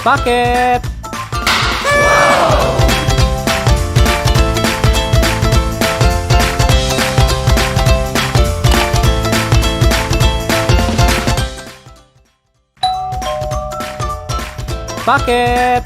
Paket. Paket.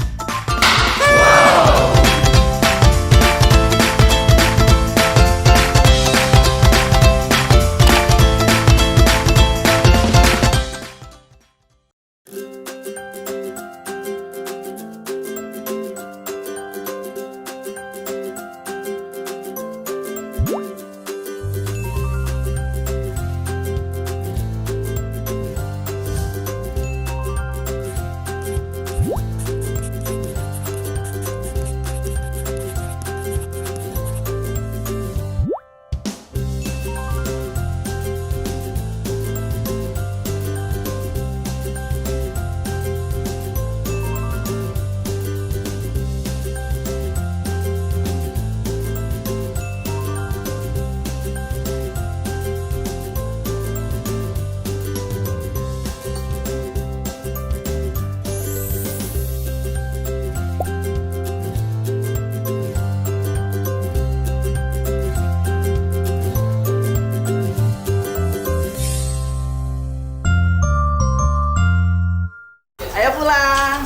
Ayo pulang.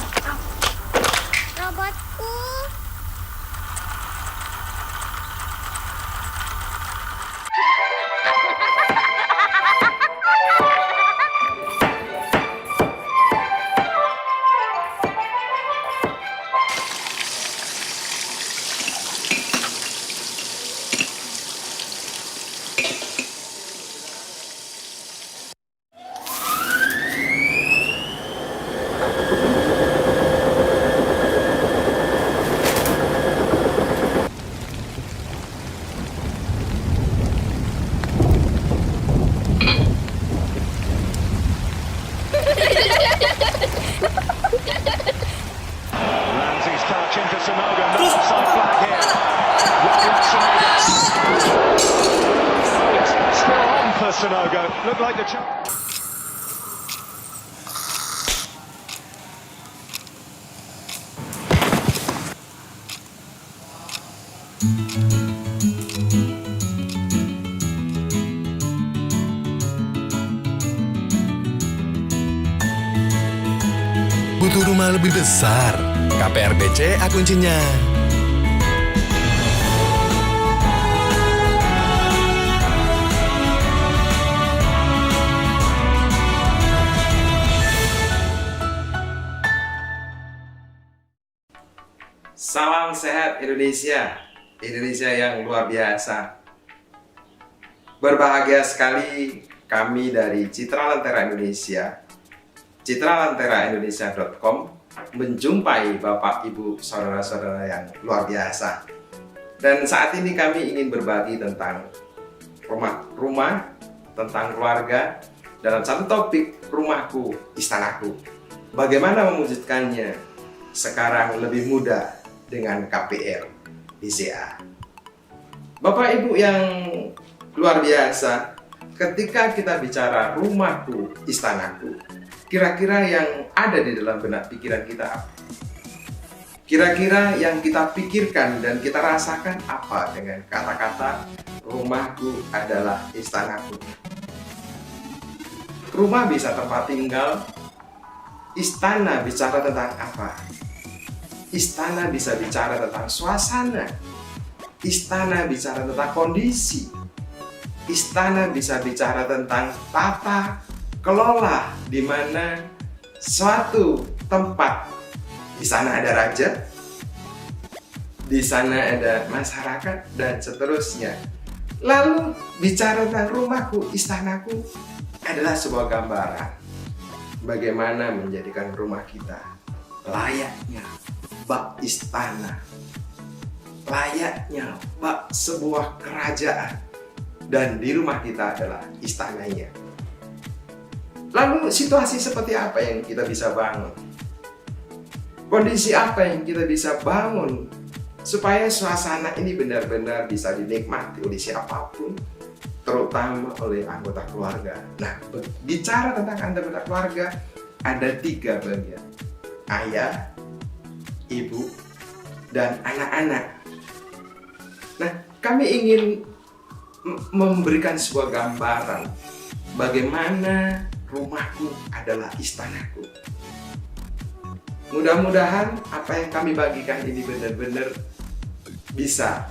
Robotku. Ramsey's touch into Sonogo. No offside flag here. William Sonogo. It's still on for Sonogo. Looked like the chance. Butuh rumah lebih besar? KPR BCA kuncinya. Salam sehat Indonesia, Indonesia yang luar biasa. Berbahagia sekali kami dari Citra Lentera Indonesia, citralenteraindonesia.com menjumpai Bapak, Ibu, Saudara-saudara yang luar biasa. Dan saat ini kami ingin berbagi tentang rumah, tentang keluarga, dalam satu topik rumahku, istanaku. Bagaimana mewujudkannya sekarang lebih mudah dengan KPR BCA. Bapak Ibu yang luar biasa, ketika kita bicara rumahku, istanaku, kira-kira yang ada di dalam benak pikiran kita apa? Kira-kira yang kita pikirkan dan kita rasakan apa dengan kata-kata rumahku adalah istanaku? Rumah bisa tempat tinggal, istana bicara tentang apa? Istana bisa bicara tentang suasana, istana bicara tentang kondisi, istana bisa bicara tentang tata kelola, di mana suatu tempat, di sana ada raja, di sana ada masyarakat, dan seterusnya. Lalu bicara tentang rumahku, istanaku adalah sebuah gambaran bagaimana menjadikan rumah kita layaknya bak istana, layaknya bak sebuah kerajaan, dan di rumah kita adalah istananya. Lalu situasi seperti apa yang kita bisa bangun? Kondisi apa yang kita bisa bangun supaya suasana ini benar-benar bisa dinikmati oleh siapapun, terutama oleh anggota keluarga. Nah, bicara tentang anggota keluarga, ada 3 bagian. ayah, ibu, dan anak-anak. Nah, kami ingin memberikan sebuah gambaran bagaimana rumahku adalah istanaku. Mudah-mudahan apa yang kami bagikan ini benar-benar bisa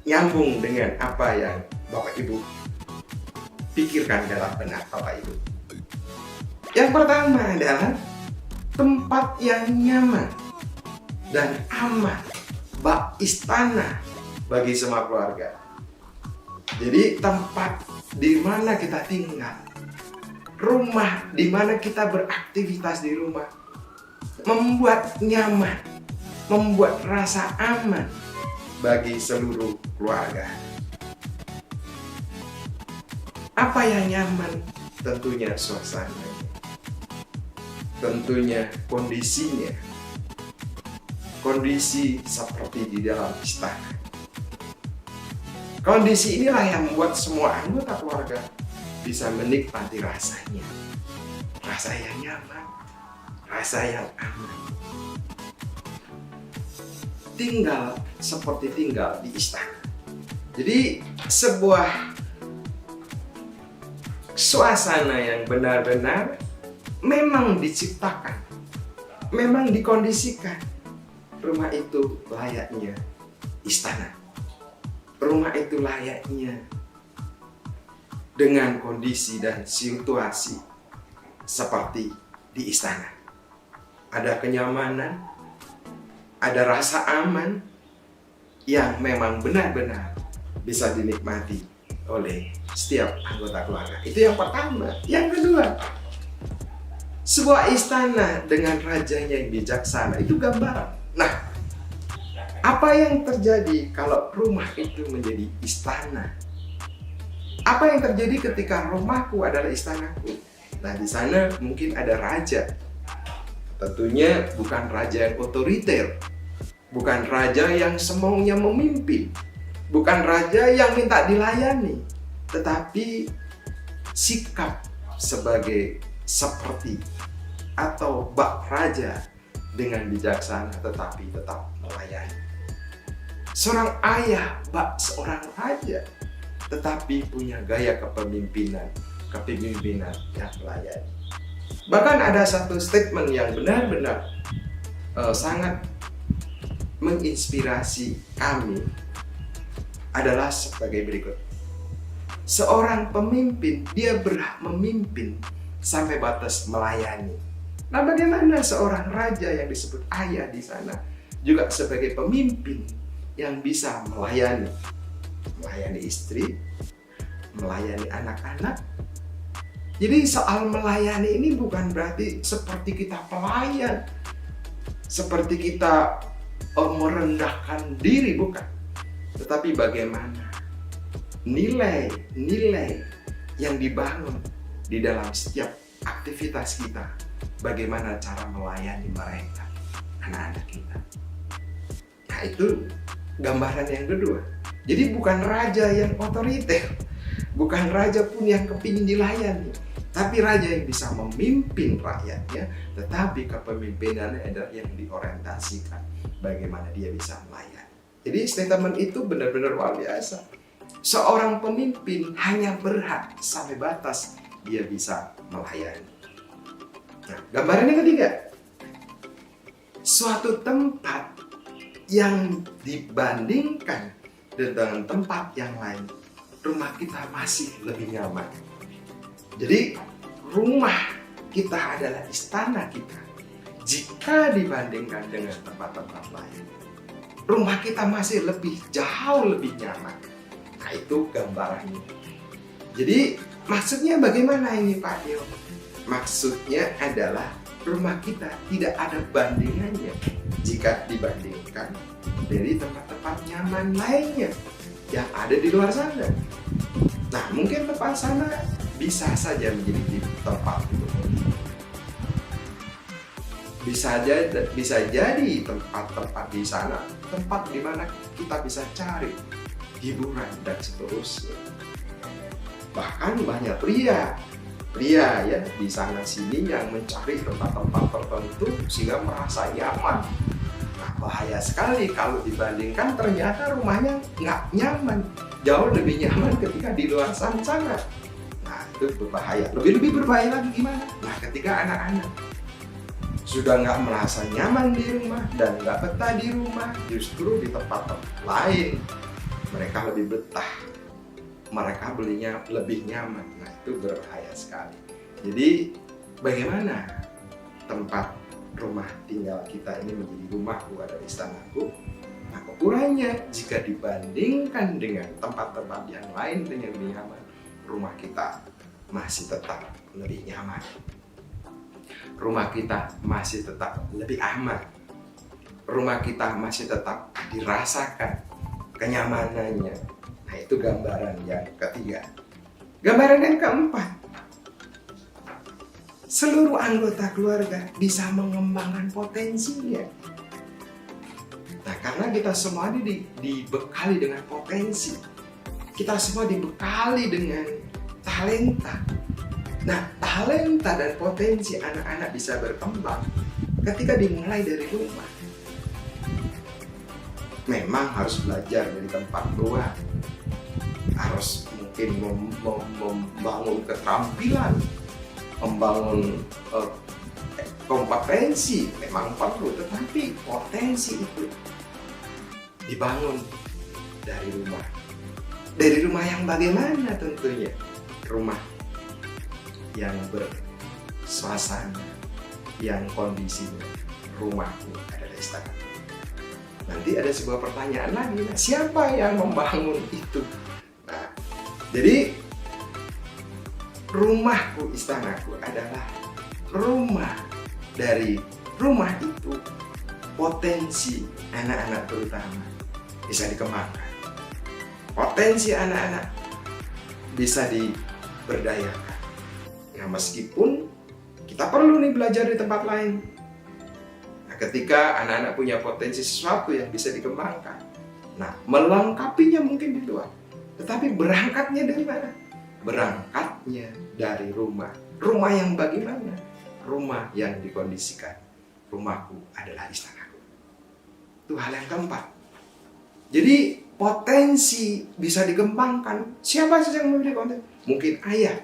nyambung dengan apa yang Bapak Ibu pikirkan dalam benak Bapak Ibu. Yang pertama adalah tempat yang nyaman dan aman, bak istana bagi semua keluarga. Jadi tempat di mana kita tinggal, rumah di mana kita beraktivitas di rumah, membuat nyaman, membuat rasa aman bagi seluruh keluarga. Apa yang nyaman? Tentunya suasananya, tentunya kondisinya, kondisi seperti di dalam istana. Kondisi inilah yang membuat semua anggota keluarga bisa menikmati rasanya, rasa yang nyaman, rasa yang aman. Tinggal seperti tinggal di istana. Jadi sebuah suasana yang benar-benar memang diciptakan, memang dikondisikan. Rumah itu layaknya istana. Rumah itu layaknya dengan kondisi dan situasi seperti di istana. Ada kenyamanan, ada rasa aman yang memang benar-benar bisa dinikmati oleh setiap anggota keluarga. Itu yang pertama. Yang kedua, sebuah istana dengan rajanya yang bijaksana, itu gambaran. Nah, apa yang terjadi kalau rumah itu menjadi istana? Apa yang terjadi ketika rumahku adalah istanaku? Nah, di sana mungkin ada raja. Tentunya bukan raja yang otoriter, bukan raja yang semaunya memimpin, bukan raja yang minta dilayani, tetapi sikap seperti atau bak raja dengan bijaksana tetapi tetap melayani. Seorang ayah bak seorang raja tetapi punya gaya kepemimpinan yang melayani. Bahkan ada satu statement yang benar-benar sangat menginspirasi kami adalah sebagai berikut. Seorang pemimpin, dia berhak memimpin sampai batas melayani. Nah, bagaimana seorang raja yang disebut ayah di sana juga sebagai pemimpin yang bisa melayani istri, melayani anak-anak. Jadi soal melayani ini bukan berarti seperti kita pelayan, seperti kita merendahkan diri, bukan. Tetapi bagaimana nilai-nilai yang dibangun di dalam setiap aktivitas kita, bagaimana cara melayani mereka, anak-anak kita. Nah, itu gambaran yang kedua. Jadi bukan raja yang otoriter, bukan raja pun yang kepingin dilayani, tapi raja yang bisa memimpin rakyatnya, tetapi kepemimpinannya adalah yang diorientasikan bagaimana dia bisa melayani. Jadi statement itu benar-benar luar biasa. Seorang pemimpin hanya berhak sampai batas dia bisa melayani. Nah, gambaran yang ketiga, suatu tempat yang dibandingkan dengan tempat yang lain, rumah kita masih lebih nyaman. Jadi rumah kita adalah istana kita. Jika dibandingkan dengan tempat-tempat lain, rumah kita masih jauh lebih nyaman. Nah, itu gambarannya. Jadi maksudnya bagaimana ini Pak Dio? Maksudnya adalah rumah kita tidak ada bandingannya jika dibandingkan dari tempat-tempat nyaman lainnya yang ada di luar sana. Nah, mungkin tempat sana bisa saja menjadi tempat untuk bisa jadi tempat-tempat di sana, tempat di mana kita bisa cari hiburan dan seterusnya. Bahkan banyak pria pria ya di sana sini yang mencari tempat-tempat tertentu sehingga merasa nyaman. Nah, bahaya sekali kalau dibandingkan ternyata rumahnya nggak nyaman, jauh lebih nyaman ketika di luar sana. Nah, itu berbahaya. Lebih berbahaya lagi gimana? Nah, ketika anak-anak sudah nggak merasa nyaman di rumah dan nggak betah di rumah, justru di tempat-tempat lain mereka lebih betah, mereka belinya lebih nyaman. Nah, itu berbahaya sekali. Jadi bagaimana tempat rumah tinggal kita ini menjadi rumahku adalah istanaku? Nah, ukurannya jika dibandingkan dengan tempat-tempat yang lain dengan lebih nyaman, rumah kita masih tetap lebih nyaman. Rumah kita masih tetap lebih aman. Rumah kita masih tetap dirasakan kenyamanannya. Nah, itu gambaran yang ketiga. Gambaran yang keempat, seluruh anggota keluarga bisa mengembangkan potensinya. Nah, karena kita semua ini dibekali dengan potensi. Kita semua dibekali dengan talenta. Nah, talenta dan potensi anak-anak bisa berkembang ketika dimulai dari rumah. Memang harus belajar dari tempat luar, harus mungkin membangun keterampilan, membangun kompetensi, memang perlu, tetapi potensi itu dibangun dari rumah. Dari rumah yang bagaimana tentunya? Rumah yang bersuasana, yang kondisinya rumahku adalah istana. Nanti ada sebuah pertanyaan lagi, nah, siapa yang membangun itu? Nah, jadi rumahku, istanaku adalah rumah. Dari rumah itu potensi anak-anak terutama bisa dikembangkan. Potensi anak-anak bisa diberdayakan. Nah, meskipun kita perlu nih belajar di tempat lain. Nah, ketika anak-anak punya potensi sesuatu yang bisa dikembangkan, nah, melengkapinya mungkin di luar. Tetapi berangkatnya dari mana? Berangkatnya dari rumah. Rumah yang bagaimana? Rumah yang dikondisikan. Rumahku adalah istanaku. Itu hal yang keempat. Jadi potensi bisa dikembangkan. Siapa saja yang memiliki potensi? Mungkin ayah.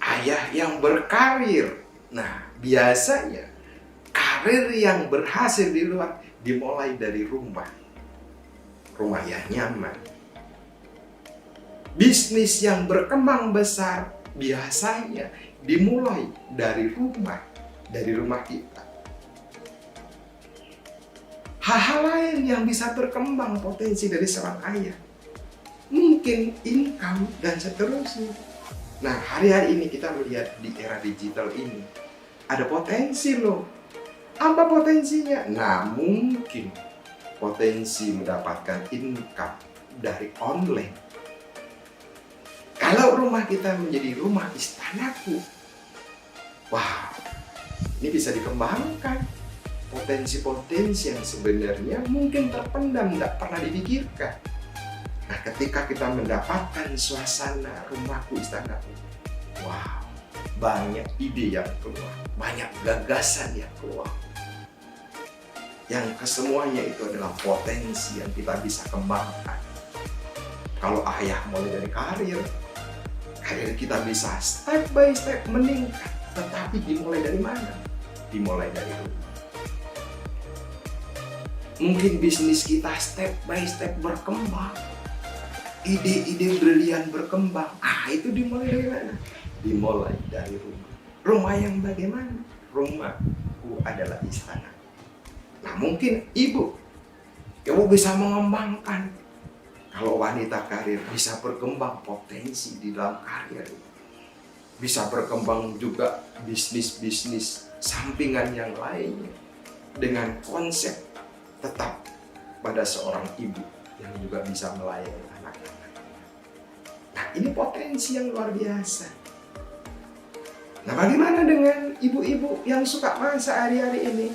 Ayah yang berkarir. Nah, biasanya karir yang berhasil di luar dimulai dari rumah. Rumah yang nyaman. Bisnis yang berkembang besar biasanya dimulai dari rumah kita. Hal-hal lain yang bisa berkembang potensi dari seorang ayah, mungkin income dan seterusnya. Nah, hari-hari ini kita melihat di era digital ini ada potensi loh. Apa potensinya? Nah, mungkin potensi mendapatkan income dari online. Kalau rumah kita menjadi rumah istanaku, wow, ini bisa dikembangkan. Potensi-potensi yang sebenarnya mungkin terpendam, tidak pernah dipikirkan. Nah, ketika kita mendapatkan suasana rumahku, istanaku, wow, banyak ide yang keluar, banyak gagasan yang keluar. Yang kesemuanya itu adalah potensi yang kita bisa kembangkan. Kalau ayah mulai dari karir kita bisa step by step meningkat. Tetapi dimulai dari mana? Dimulai dari rumah. Mungkin bisnis kita step by step berkembang. Ide-ide brilian berkembang. Itu dimulai dari mana? Dimulai dari rumah. Rumah yang bagaimana? Rumahku adalah istana. Nah, mungkin ibu bisa mengembangkan. Kalau wanita karir bisa berkembang potensi di dalam karir. Bisa berkembang juga bisnis-bisnis sampingan yang lainnya. Dengan konsep tetap pada seorang ibu yang juga bisa melayani anak-anak. Nah, ini potensi yang luar biasa. Nah, bagaimana dengan ibu-ibu yang suka masak hari-hari ini?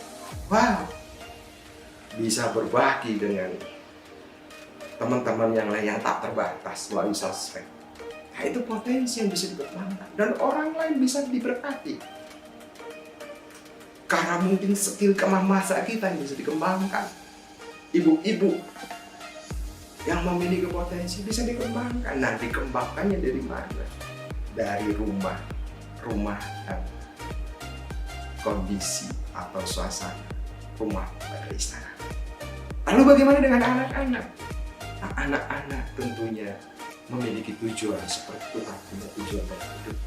Wow, bisa berbagi dengan teman-teman yang lain yang tak terbatas melalui sosmed. Nah, itu potensi yang bisa dikembangkan dan orang lain bisa diberkati. Karena mungkin skill kemamasan kita yang bisa dikembangkan. Ibu-ibu yang memiliki potensi bisa dikembangkan. Nah, dikembangkannya dari mana? Dari rumah dan kondisi atau suasana rumah pada istana. Lalu bagaimana dengan anak-anak? Nah, anak-anak tentunya memiliki tujuan seperti Tuhan punya tujuan dalam hidup.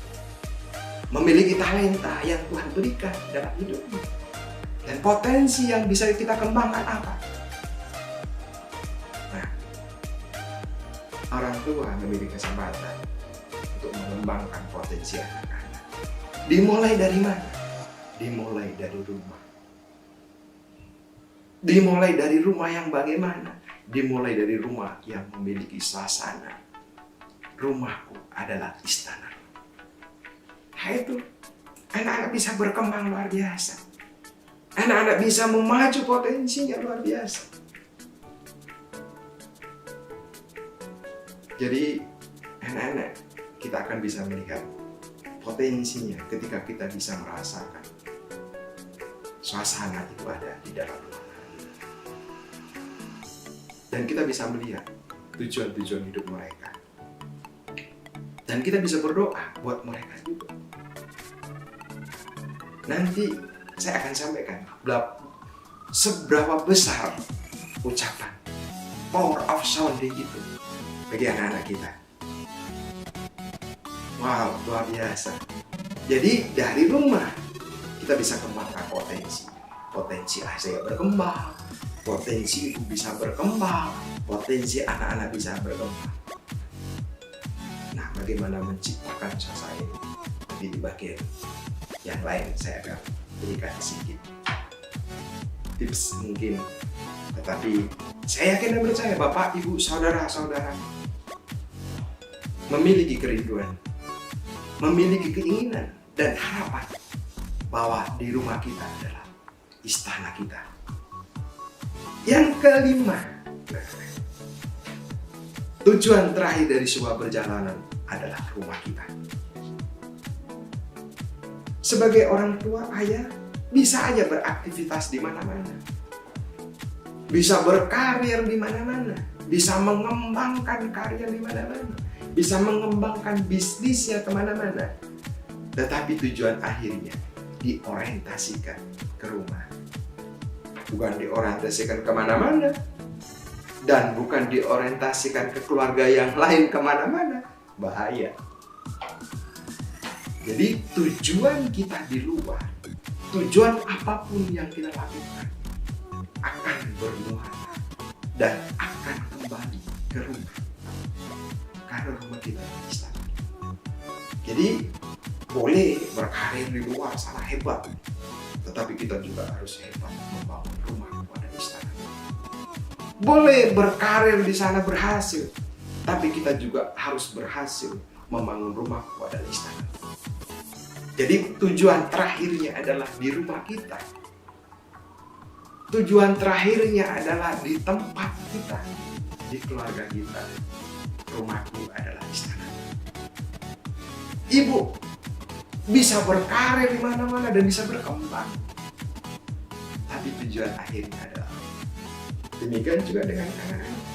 Memiliki talenta yang Tuhan berikan dalam hidupnya. Dan potensi yang bisa kita kembangkan apa? Nah, orang tua memiliki kesempatan untuk mengembangkan potensi anak-anak. Dimulai dari mana? Dimulai dari rumah. Dimulai dari rumah yang bagaimana? Dimulai dari rumah yang memiliki suasana. Rumahku adalah istana. Nah itu, anak-anak bisa berkembang luar biasa. Anak-anak bisa memaju potensinya luar biasa. Jadi, anak-anak kita akan bisa melihat potensinya ketika kita bisa merasakan suasana itu ada di dalam rumah. Dan kita bisa melihat tujuan-tujuan hidup mereka. Dan kita bisa berdoa buat mereka juga. Nanti saya akan sampaikan seberapa besar ucapan power of sounding itu bagi anak-anak kita. Wow, luar biasa. Jadi dari rumah kita bisa kembangkan potensi. Potensi saya berkembang, potensi ibu bisa berkembang, potensi anak-anak bisa berkembang. Nah, bagaimana menciptakan suasana ini? Jadi di bagian yang lain saya akan berikan sedikit tips mungkin. Tetapi saya yakin dan percaya Bapak, Ibu, Saudara-saudara memiliki kerinduan, memiliki keinginan dan harapan bahwa di rumah kita adalah istana kita. Yang kelima, tujuan terakhir dari sebuah perjalanan adalah rumah kita. Sebagai orang tua, ayah bisa aja beraktivitas di mana-mana. Bisa berkarir di mana-mana. Bisa mengembangkan karir di mana-mana. Bisa mengembangkan bisnisnya kemana-mana. Tetapi tujuan akhirnya diorientasikan ke rumah. Bukan diorientasikan kemana-mana. Dan bukan diorientasikan ke keluarga yang lain kemana-mana. Bahaya. Jadi tujuan kita di luar, tujuan apapun yang kita lakukan akan bermuara dan akan kembali ke rumah. Karena rumah kita adalah istana. Jadi boleh berkarir di luar sana hebat, tetapi kita juga harus hebat membangun rumah kepada istana. Boleh berkarir di sana berhasil, tapi kita juga harus berhasil membangun rumah kepada istana. Jadi tujuan terakhirnya adalah di rumah kita. Tujuan terakhirnya adalah di tempat kita, di keluarga kita. Rumahku adalah istana. Ibu bisa berkarir di mana-mana dan bisa berkembang. Tapi tujuan akhirnya adalah demikian juga dengan anak-anak.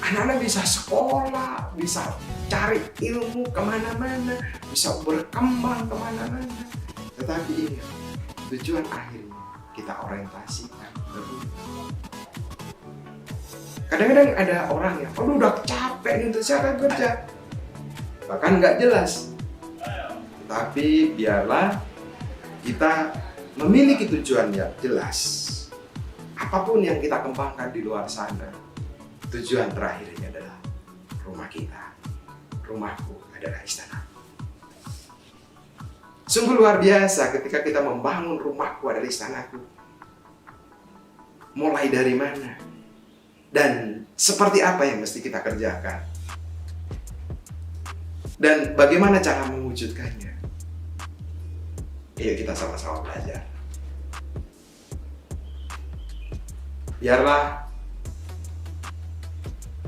Anak-anak bisa sekolah, bisa cari ilmu kemana-mana, bisa berkembang kemana-mana. Tetapi ingat, tujuan akhirnya kita orientasikan ke rumah. Kadang-kadang ada orang yang udah capek nih untuk siapa kerja, bahkan nggak jelas. Tapi biarlah kita memiliki tujuan yang jelas. Apapun yang kita kembangkan di luar sana, tujuan terakhirnya adalah rumah kita. Rumahku adalah istana. Sungguh luar biasa ketika kita membangun rumahku adalah istanaku. Mulai dari mana? Dan seperti apa yang mesti kita kerjakan? Dan bagaimana cara mewujudkannya? Ayo kita sama-sama belajar. Biarlah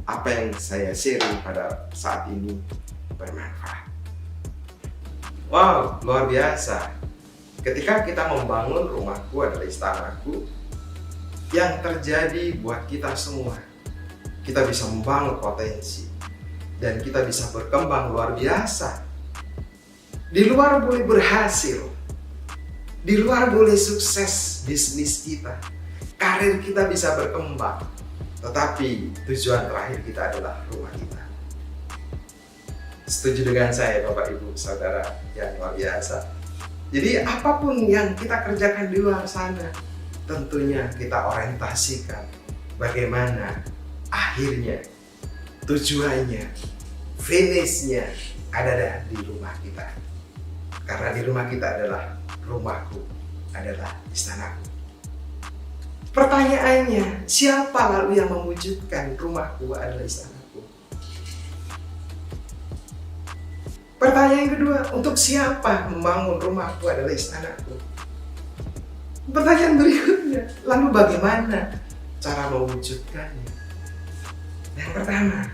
apa yang saya sharing pada saat ini bermanfaat. Wow, luar biasa. Ketika kita membangun rumahku adalah istanaku, yang terjadi buat kita semua, kita bisa membangun potensi dan kita bisa berkembang luar biasa. Di luar boleh berhasil, di luar boleh sukses bisnis kita, karir kita bisa berkembang, tetapi tujuan terakhir kita adalah rumah kita. Setuju dengan saya Bapak Ibu Saudara yang luar biasa. Jadi apapun yang kita kerjakan di luar sana, tentunya kita orientasikan bagaimana akhirnya, tujuannya, finishnya ada di rumah kita. Karena di rumah kita adalah rumahku, adalah istanaku. Pertanyaannya, siapa lalu yang mewujudkan rumahku adalah istanaku? Pertanyaan kedua, untuk siapa membangun rumahku adalah istanaku? Pertanyaan berikutnya, lalu bagaimana cara mewujudkannya? Yang pertama,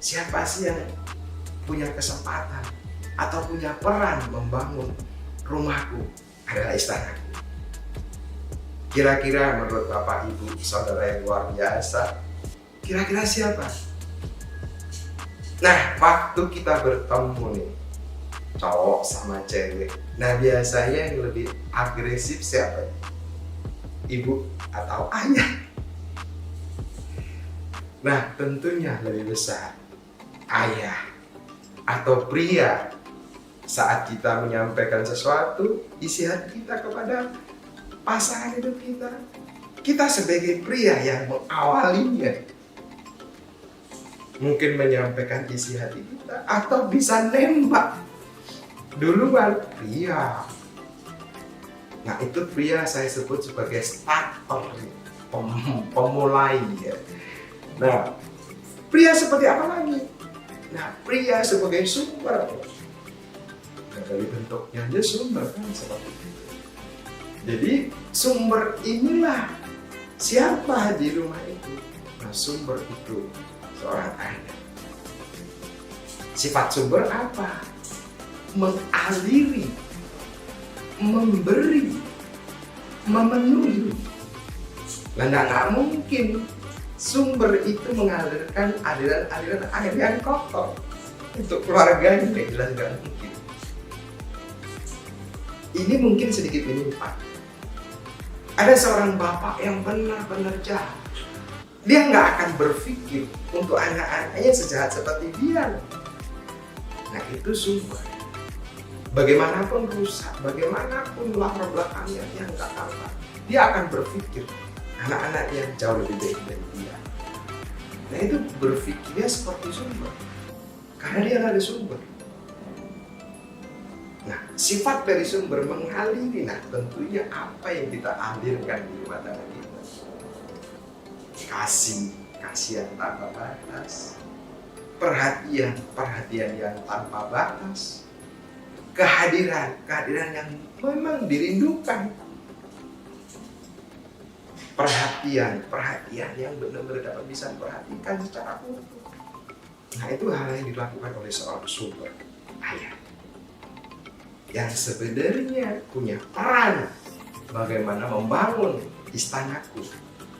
siapa sih yang punya kesempatan atau punya peran membangun rumahku adalah istanaku? Kira-kira menurut Bapak Ibu Saudara yang luar biasa, kira-kira siapa? Nah, waktu kita bertemu nih, cowok sama cewek, nah biasanya yang lebih agresif siapa? Ibu atau ayah? Nah, tentunya lebih besar ayah atau pria. Saat kita menyampaikan sesuatu, isi hati kita kepada pasangan hidup kita, kita sebagai pria yang mengawalinya, mungkin menyampaikan isi hati kita atau bisa nembak duluan pria. Nah, itu pria saya sebut sebagai starter, pemulai ya. Nah, pria seperti apa lagi? Nah, pria sebagai sumber. Nah, dari bentuknya aja sumber kan seperti itu. Jadi sumber inilah siapa di rumah itu. Nah, sumber itu seorang ayah. Sifat sumber apa? Mengaliri, memberi, memenuhi. Nah, nggak mungkin sumber itu mengalirkan aliran air yang kotor untuk keluarganya, jelas nggak mungkin. Ini mungkin sedikit menyimpang. Ada seorang bapak yang benar-benar jahat. Dia nggak akan berpikir untuk anak-anaknya sejahat seperti dia. Nah, itu sumber. Bagaimanapun rusak, bagaimanapun latar belakangnya yang nggak tampak, dia akan berpikir anak-anaknya jauh lebih baik dari dia. Nah, itu berpikirnya seperti sumber, karena dia nggak ada sumber. Nah, sifat dari sumber mengaliri. Nah, tentunya apa yang kita alirkan di rumah tangga kita? Kasih yang tanpa batas, perhatian yang tanpa batas, kehadiran yang memang dirindukan, perhatian yang benar-benar dapat bisa diperhatikan secara utuh. Nah, itu hal yang dilakukan oleh seorang sumber ayah yang sebenarnya punya peran bagaimana membangun istanaku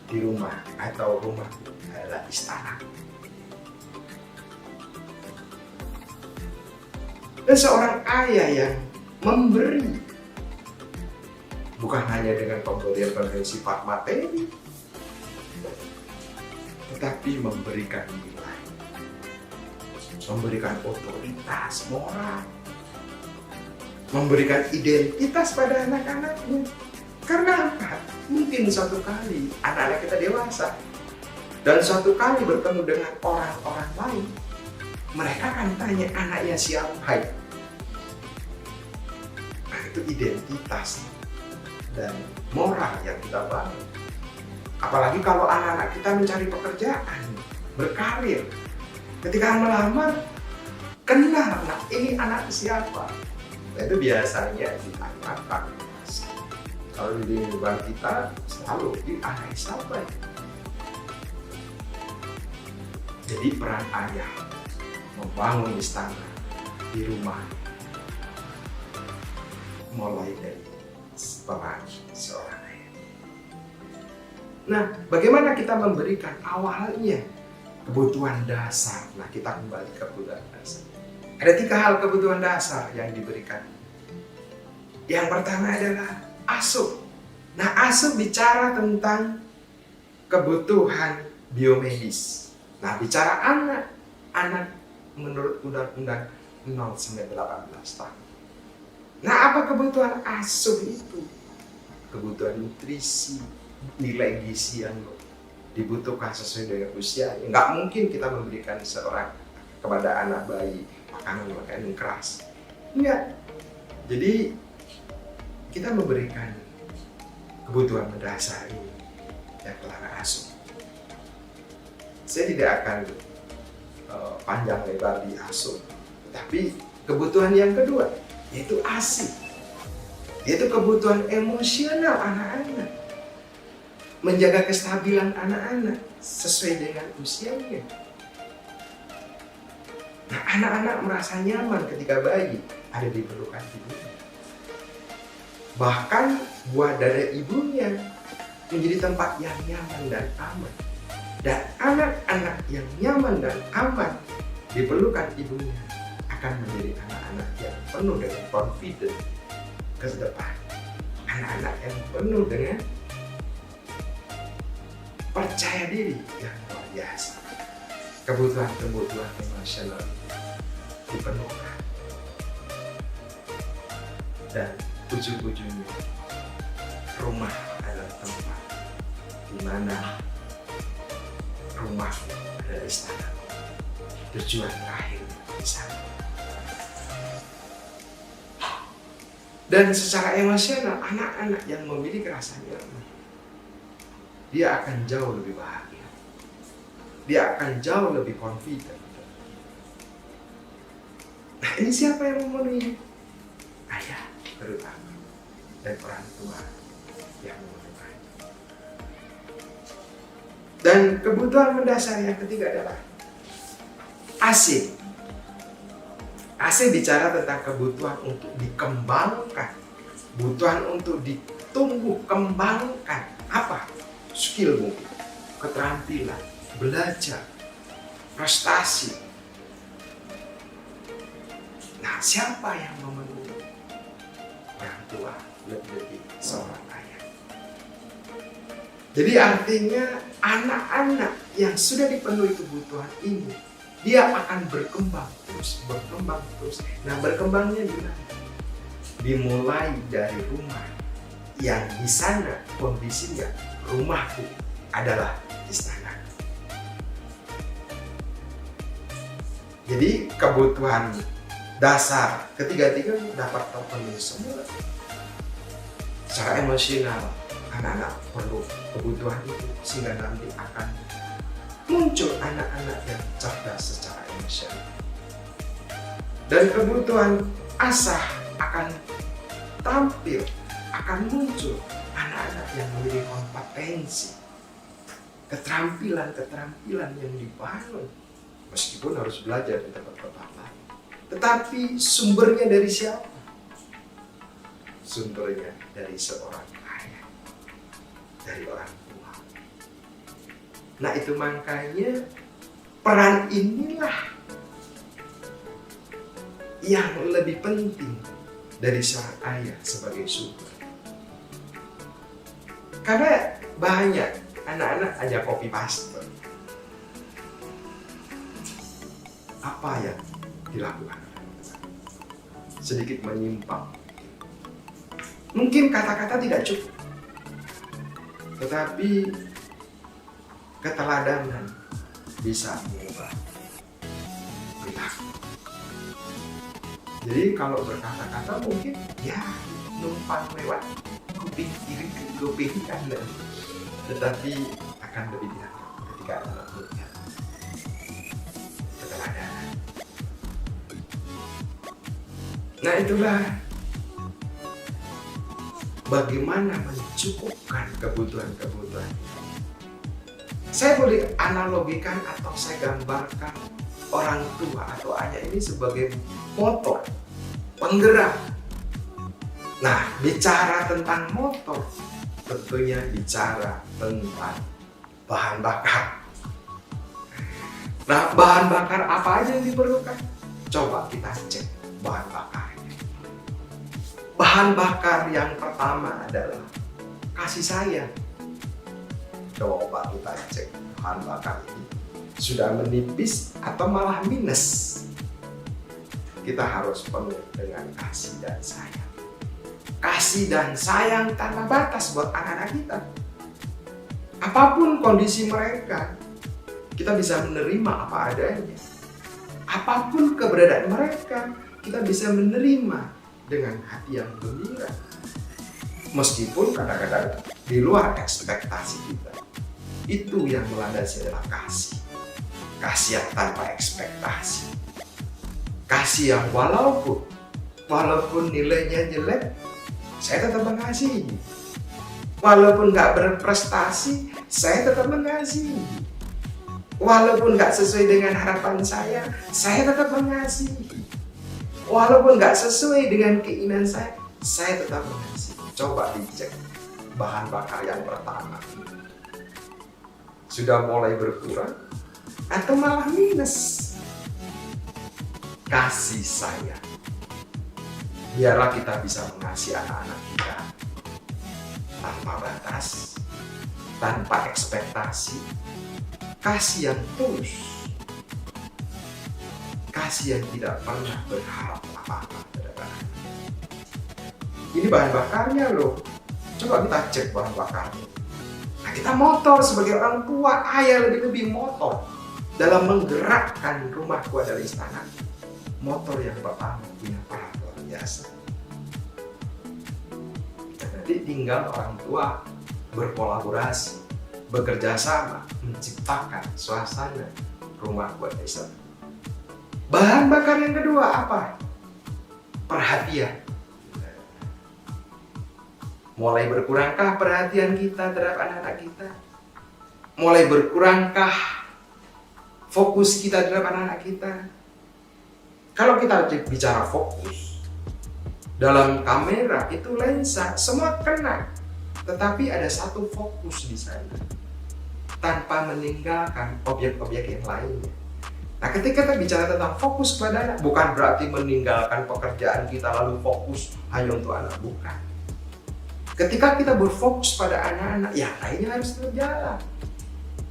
di rumah, atau rumahku adalah istana. Dan seorang ayah yang memberi, bukan hanya dengan pemberian sifat materi, tetapi memberikan nilai, memberikan otoritas moral, memberikan identitas pada anak-anaknya. Karena apa? Mungkin suatu kali anak-anak kita dewasa dan suatu kali bertemu dengan orang-orang lain, mereka akan tanya anaknya siapa. Nah, itu identitas dan moral yang kita bangun. Apalagi kalau anak-anak kita mencari pekerjaan, berkarir, ketika melamar, kenal, nah ini anak siapa. Nah, itu biasanya ditanyakan. Kalau di lingkungan kita selalu di anak siapa. Jadi peran ayah membangun istana di rumah, mulai dari peran seorang ayah. Nah, bagaimana kita memberikan awalnya kebutuhan dasar? Nah, kita kembali ke kebutuhan dasar. Ada 3 hal kebutuhan dasar yang diberikan. Yang pertama adalah asup. Nah, asup bicara tentang kebutuhan biomedis. Nah, bicara anak menurut Undang-Undang 0-18 tahun. Nah, apa kebutuhan asup itu? Kebutuhan nutrisi, nilai gizi yang dibutuhkan sesuai dengan usia. Nggak mungkin kita memberikan kepada anak bayi makanan yang keras. Enggak. Jadi kita memberikan kebutuhan mendasar ini yang telah asup. Saya tidak akan panjang lebar di asup, tapi kebutuhan yang kedua yaitu ASI, yaitu kebutuhan emosional anak-anak, menjaga kestabilan anak-anak sesuai dengan usianya. Nah, anak-anak merasa nyaman ketika bayi ada di pelukan ibunya. Bahkan buah dada ibunya menjadi tempat yang nyaman dan aman. Dan anak-anak yang nyaman dan aman di pelukan ibunya akan menjadi anak-anak yang penuh dengan confidence ke depan. Anak-anak yang penuh dengan percaya diri yang luar biasa. Kebutuhan-kebutuhan emosional dipenuhkan. Dan ujung-ujungnya rumah adalah tempat di mana rumah adalah istana. Tujuan terakhir di sana. Dan secara emosional, anak-anak yang memiliki rasa nyaman, dia akan jauh lebih bahagia. Dia akan jauh lebih confident. Nah, ini siapa yang memenuhi? Ayah terutama, dan orang tua yang memenuhi. Dan kebutuhan mendasar yang ketiga adalah AC. AC bicara tentang kebutuhan untuk dikembangkan, kebutuhan untuk ditumbuh kembangkan. Apa? Skill mungkin, keterampilan, belajar, prestasi. Nah, siapa yang memenuhi? Orang tua, lebih-lebih seorang ayah. Jadi artinya anak-anak yang sudah dipenuhi kebutuhan ini, dia akan berkembang terus. Nah, berkembangnya gimana? Dimulai dari rumah, yang di sana kondisinya rumahku adalah istana. Jadi kebutuhan dasar ketiga-tiga dapat terpenuhi semua. Secara emosional, anak-anak perlu kebutuhan itu sehingga nanti akan muncul anak-anak yang cerdas secara emosional. Dan kebutuhan asah akan tampil, akan muncul anak-anak yang memiliki kompetensi, keterampilan yang dibangun. Meskipun harus belajar di tempat-tempat lain. Tetapi sumbernya dari siapa? Sumbernya dari seorang ayah, dari orang tua. Nah, itu makanya peran inilah yang lebih penting dari seorang ayah sebagai sumber. Karena banyak anak-anak hanya copy paste. Apa yang dilakukan? Sedikit menyimpang. Mungkin kata-kata tidak cukup, tetapi keteladanan bisa mengubah perilaku. Jadi kalau berkata-kata mungkin ya numpang lewat kuping kiri ke kuping kanan, tetapi akan lebih dianggap ketika anak melihat keteladanan. Nah, itulah bagaimana mencukupkan kebutuhan-kebutuhan. Saya boleh analogikan atau saya gambarkan orang tua atau ayah ini sebagai motor, penggerak. Nah, bicara tentang motor, tentunya bicara tentang bahan bakar. Nah, bahan bakar apa aja yang diperlukan? Coba kita cek bahan bakarnya. Bahan bakar yang pertama adalah kasih sayang. Coba kita cek bahan bakar ini sudah menipis atau malah minus. Kita harus penuh dengan kasih dan sayang. Kasih dan sayang tanpa batas buat anak-anak kita. Apapun kondisi mereka, kita bisa menerima apa adanya. Apapun keberadaan mereka, kita bisa menerima dengan hati yang gembira. Meskipun kadang-kadang di luar ekspektasi kita. Itu yang melandasi adalah kasih. Kasih yang tanpa ekspektasi. Kasih yang walaupun nilainya jelek, saya tetap mengasihi. Walaupun nggak berprestasi, saya tetap mengasihi. Walaupun nggak sesuai dengan harapan saya tetap mengasihi. Walaupun nggak sesuai dengan keinginan saya tetap mengasihi. Coba dicek bahan bakar yang pertama. Sudah mulai berkurang atau malah minus? Kasih sayang. Biarlah kita bisa mengasihi anak-anak kita tanpa batas, tanpa ekspektasi. Kasih yang tulus, kasih yang tidak pernah berharap apa-apa terhadap anak. Ini bahan bakarnya loh. Coba kita cek bahan bakarnya. Nah, kita motor sebagai orang tua, ayah lebih motor dalam menggerakkan rumahku adalah istana. Motor yang pertama punya peran luar biasa. Jadi tinggal orang tua berkolaborasi, bekerja sama, menciptakan suasana rumah buat desa. Bahan bakar yang kedua apa? Perhatian. Mulai berkurangkah perhatian kita terhadap anak-anak kita? Mulai berkurangkah fokus kita terhadap anak-anak kita? Kalau kita bicara fokus, dalam kamera itu lensa semua kena, tetapi ada satu fokus di sana tanpa meninggalkan objek-objek yang lainnya. Nah, ketika kita bicara tentang fokus pada anak, bukan berarti meninggalkan pekerjaan kita lalu fokus hanya untuk anak, bukan. Ketika kita berfokus pada anak-anak, ya lainnya harus tetap jalan.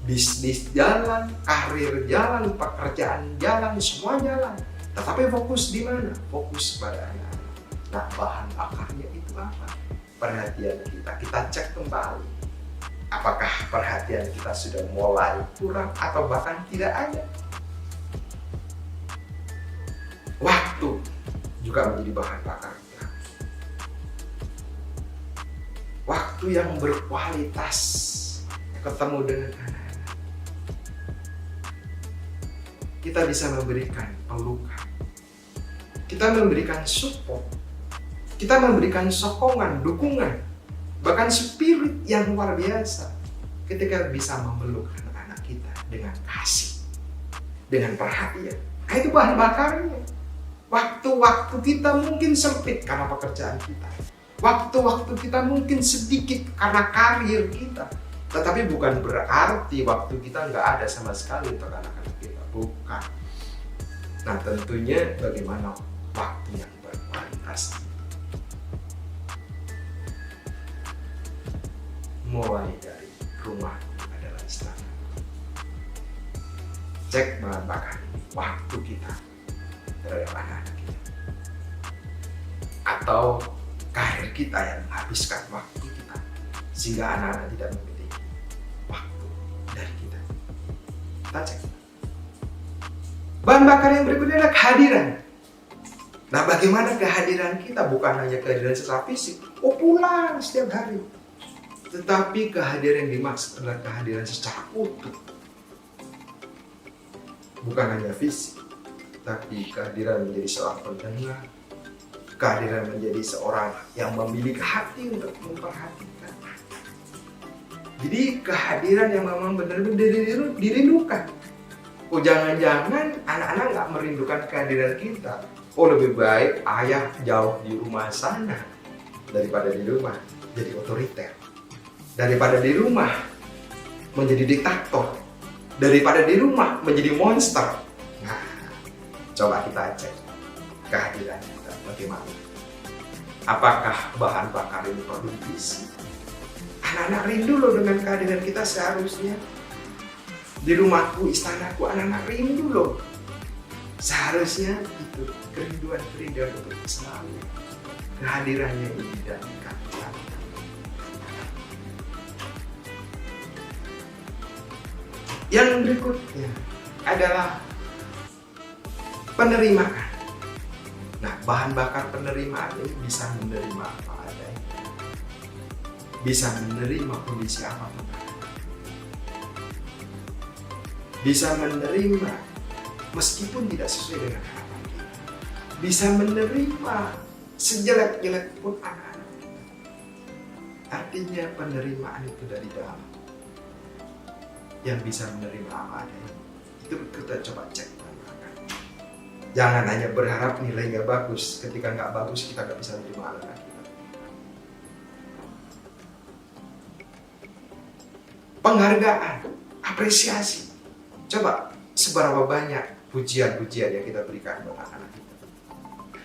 Bisnis jalan, karir jalan, pekerjaan jalan, semua jalan. Tetapi fokus di mana? Fokus pada anak-anak. Nah, bahan bakarnya itu apa? Perhatian kita. Kita cek kembali. Apakah perhatian kita sudah mulai kurang atau bahkan tidak ada? Waktu juga menjadi bahan bakar kita. Waktu yang berkualitas ketemu dengan anak-anak. Kita bisa memberikan pelukan. Kita memberikan support. Kita memberikan sokongan, dukungan, bahkan spirit yang luar biasa ketika bisa memeluk anak-anak kita dengan kasih, dengan perhatian. Nah, itu bahan bakarnya. Waktu-waktu kita mungkin sempit karena pekerjaan kita. Waktu-waktu kita mungkin sedikit karena karir kita. Tetapi bukan berarti waktu kita nggak ada sama sekali untuk anak-anak kita. Bukan. Nah, tentunya bagaimana waktu yang berkualitas. Mulai dari rumah adalah istana. Cek bahan bakar waktu kita terhadap anak-anak kita. Atau karir kita yang menghabiskan waktu kita sehingga anak-anak tidak memiliki waktu dari kita. Kita cek. Bahan bakar yang berikutnya adalah kehadiran. Nah, bagaimana kehadiran kita? Bukan hanya kehadiran secara fisik, pulang setiap hari. Tetapi kehadiran yang dimaksud adalah kehadiran secara utuh. Bukan hanya fisik, tapi kehadiran menjadi seorang pendengar, kehadiran menjadi seorang yang memiliki hati untuk memperhatikan. Jadi kehadiran yang memang benar-benar dirindukan. Oh, jangan-jangan anak-anak nggak merindukan kehadiran kita, Oh, lebih baik ayah jauh di rumah sana daripada di rumah jadi otoriter, daripada di rumah menjadi diktator, daripada di rumah menjadi monster. Nah, coba kita cek kehadiran kita bagaimana. Apakah bahan bakar ini perlu diisi? Anak-anak rindu loh dengan kehadiran kita seharusnya. Di rumahku, istanaku, anak-anak rindu loh. Seharusnya itu kerinduan untuk selalu kehadirannya ini dan kehadiran. Yang berikutnya adalah penerimaan. Nah, bahan bakar penerimaan ini bisa menerima apa adanya, bisa menerima kondisi apapun, bisa menerima meskipun tidak sesuai dengan harapan kita, bisa menerima sejelek-jelek pun anak-anak kita. Artinya penerimaan itu dari dalam, yang bisa menerima apa adanya. Itu kita coba cek bahan bakar. Jangan hanya berharap nilai nggak bagus, ketika nggak bagus kita nggak bisa menerima anak kita. Penghargaan, apresiasi. Coba seberapa banyak pujian-pujian yang kita berikan kepada anak kita,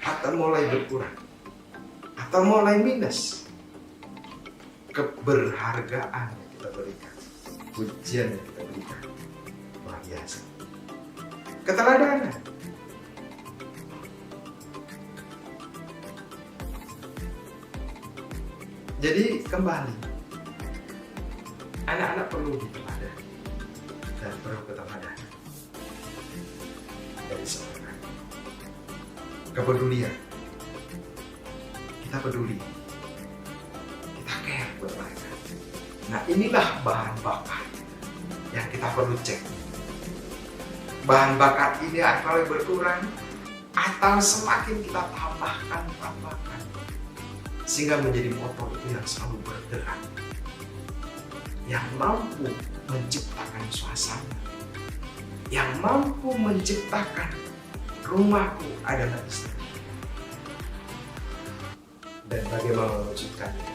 atau mulai berkurang, atau mulai minus. Keberhargaan yang kita berikan, pujian yang kita berikan, luar biasa. Keteladanan. Jadi kembali, anak-anak perlu diteladani dan perlu keteladanan dari seorang anak. Kepedulian, kita peduli, kita care buat mereka. Nah, inilah bahan bakar yang kita perlu cek. Bahan bakar ini akan berkurang atau semakin kita tambahkan, sehingga menjadi motor itu yang selalu bergerak, yang mampu menciptakan suasana, yang mampu menciptakan rumahku adalah istana. Dan bagaimana mewujudkannya?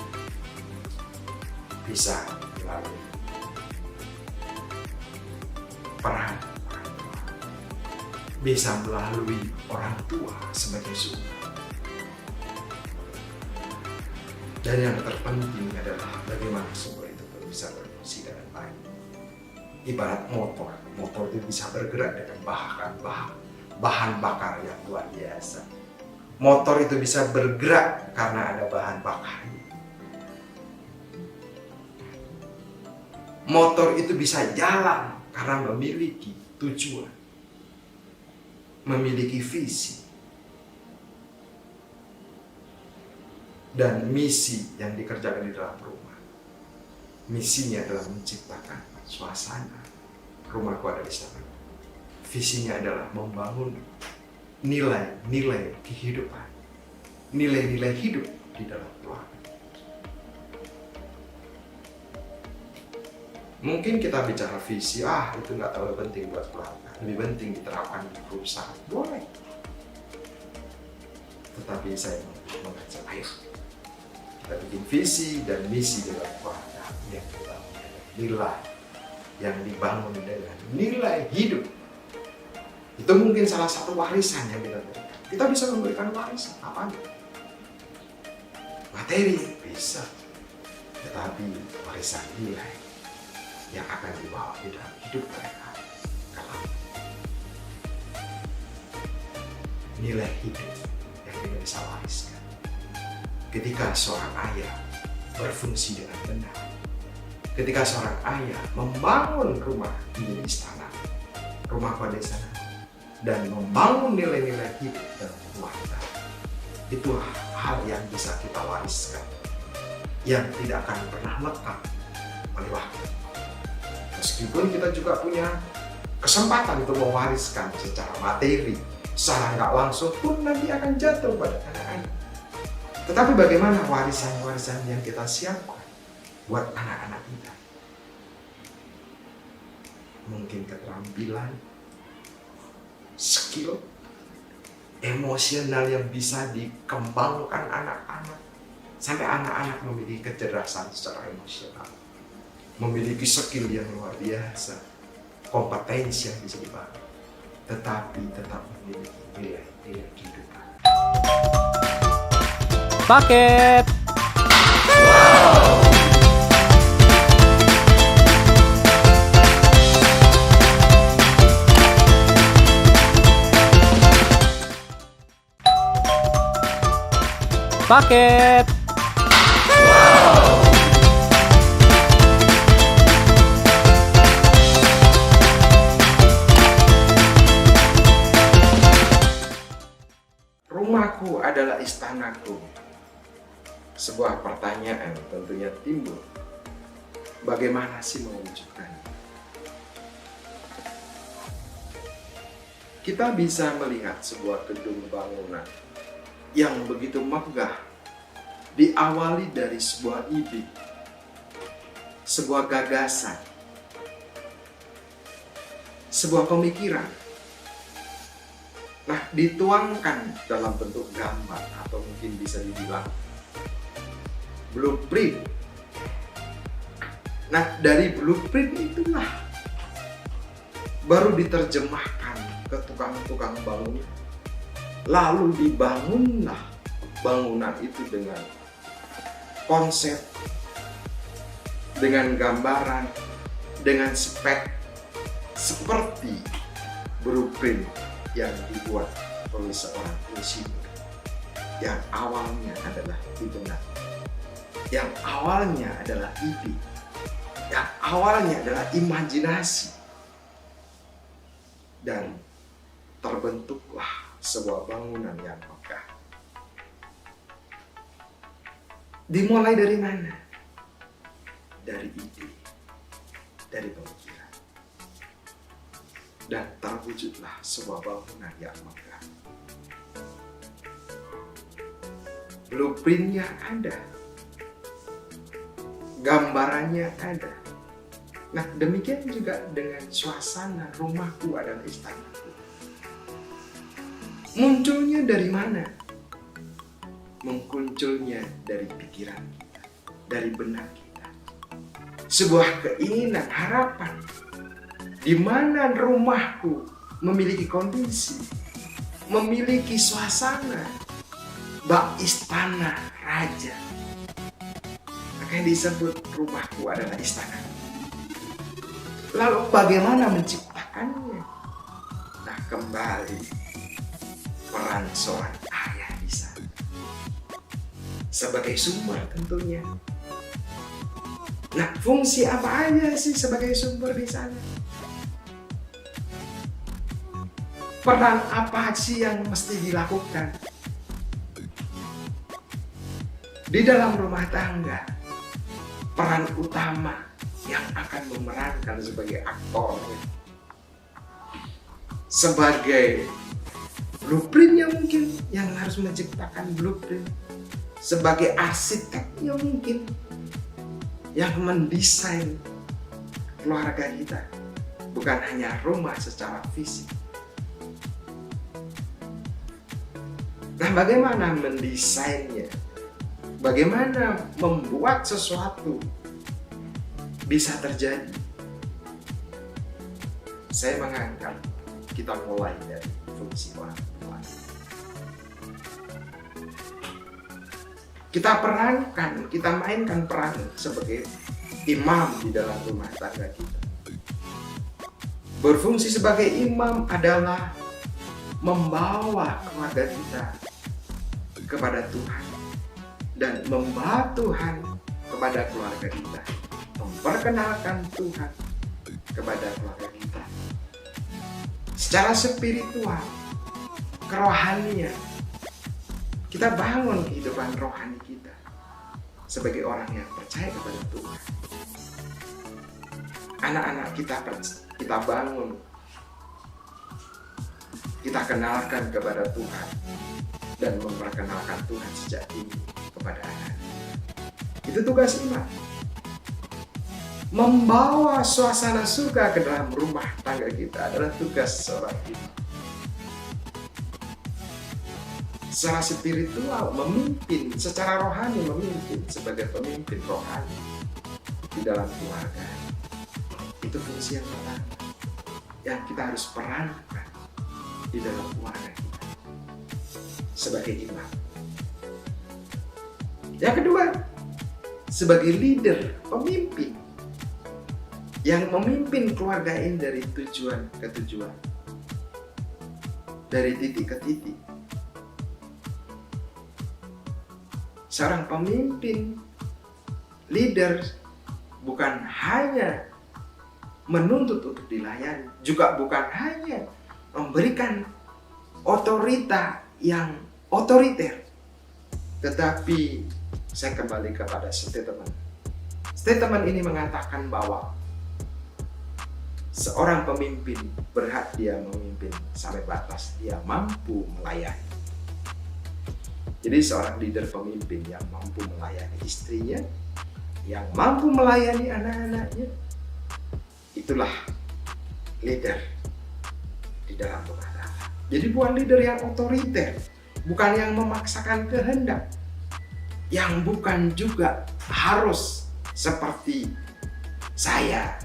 Bisa melalui peran orang tua, bisa melalui orang tua sebagai sumber. Dan yang terpenting adalah bagaimana sumber itu bisa berfungsi dengan baik. Ibarat motor itu bisa bergerak dengan bahan bakar yang luar biasa. Motor itu bisa bergerak karena ada bahan bakar. Motor itu bisa jalan karena memiliki tujuan, memiliki visi, dan misi yang dikerjakan di dalam rumah. Misinya adalah menciptakan suasana rumahku ada di sana. Visinya adalah membangun nilai-nilai kehidupan, nilai-nilai hidup di dalam keluarga. Mungkin kita bicara visi, itu nggak terlalu penting buat keluarga, lebih penting diterapkan di perusahaan, boleh. Tetapi saya mengajak, ayo kita bikin visi dan misi dalam keluarga yang dibangun dengan nilai, yang dibangun dengan nilai hidup. Itu mungkin salah satu warisan yang kita berikan. Kita bisa memberikan warisan apa? Materi bisa, tetapi warisan nilai yang akan dibawa di dalam hidup mereka. Kalau nilai hidup yang kita bisa wariskan. Ketika seorang ayah berfungsi dengan benar, ketika seorang ayah membangun rumah di istana, rumah pada sana, dan membangun nilai-nilai hidup dalam keluarga, itu hal yang bisa kita wariskan, yang tidak akan pernah lekang oleh waktu. Meskipun kita juga punya kesempatan untuk mewariskan secara materi, secara nggak langsung pun nanti akan jatuh pada anak-anak. Tetapi bagaimana warisan-warisan yang kita siapkan buat anak-anak kita? Mungkin keterampilan, skill, emosional yang bisa dikembangkan anak-anak. Sampai anak-anak memiliki kecerdasan secara emosional. Memiliki skill yang luar biasa. Kompetensi yang bisa dibangun. Tetapi tetap memiliki nilai-nilai kehidupan. Paket. Paket. Rumahku adalah istanaku. Sebuah pertanyaan tentunya timbul. Bagaimana sih mewujudkannya? Kita bisa melihat sebuah gedung bangunan yang begitu megah, diawali dari sebuah ide, sebuah gagasan, sebuah pemikiran. Nah, dituangkan dalam bentuk gambar atau mungkin bisa dibilang blueprint. Nah, dari blueprint itulah baru diterjemahkan ke tukang-tukang bangunan. Lalu dibangunlah bangunan itu dengan konsep, dengan gambaran, dengan spek seperti blueprint yang dibuat oleh seorang insinyur yang awalnya adalah benak, yang awalnya adalah ide, yang awalnya adalah imajinasi, dan terbentuklah sebuah bangunan yang megah. Dimulai dari mana? Dari ide, dari pemikiran. Dan terwujudlah sebuah bangunan yang megah. Blueprintnya ada, gambarannya ada. Nah, demikian juga dengan suasana rumahku adalah istanaku. Munculnya dari mana? Munculnya dari pikiran kita, dari benak kita. Sebuah keinginan, harapan, di mana rumahku memiliki kondisi, memiliki suasana, bak istana raja. Makanya disebut rumahku adalah istana. Lalu bagaimana menciptakannya? Nah, kembali peran seorang ayah di sana sebagai sumber tentunya. Nah, fungsi apa aja sih sebagai sumber di sana? Peran apa sih yang mesti dilakukan di dalam rumah tangga? Peran utama yang akan memerankan sebagai aktornya, sebagai blueprintnya mungkin yang harus menciptakan blueprint, sebagai arsiteknya mungkin yang mendesain keluarga kita, bukan hanya rumah secara fisik. Nah, bagaimana mendesainnya? Bagaimana membuat sesuatu bisa terjadi? Saya menganggap kita mulai dari fungsi orang tua. Kita perankan, kita mainkan peran sebagai imam di dalam rumah tangga kita. Berfungsi sebagai imam adalah membawa keluarga kita kepada Tuhan dan membawa Tuhan kepada keluarga kita, memperkenalkan Tuhan kepada keluarga kita secara spiritual, kerohanian. Kita bangun kehidupan rohani kita sebagai orang yang percaya kepada Tuhan. Anak-anak kita bangun, kita kenalkan kepada Tuhan dan memperkenalkan Tuhan sejak dini kepada anak. Itu tugas imam. Membawa suasana surga ke dalam rumah tangga kita adalah tugas seorang imam. secara spiritual memimpin, secara rohani memimpin sebagai pemimpin rohani di dalam keluarga. Itu fungsi yang pertama yang kita harus perankan di dalam keluarga kita sebagai imam. Yang kedua, sebagai leader, pemimpin yang memimpin keluarga ini dari tujuan ke tujuan, dari titik ke titik. Seorang pemimpin, leader, bukan hanya menuntut untuk dilayani, juga bukan hanya memberikan otorita yang otoriter, tetapi saya kembali kepada statement. Statement ini mengatakan bahwa seorang pemimpin berhak dia memimpin sampai batas dia mampu melayani. Jadi seorang leader pemimpin yang mampu melayani istrinya, yang mampu melayani anak-anaknya, itulah leader di dalam rumah tangga. Jadi bukan leader yang otoriter, bukan yang memaksakan kehendak, yang bukan juga harus seperti saya,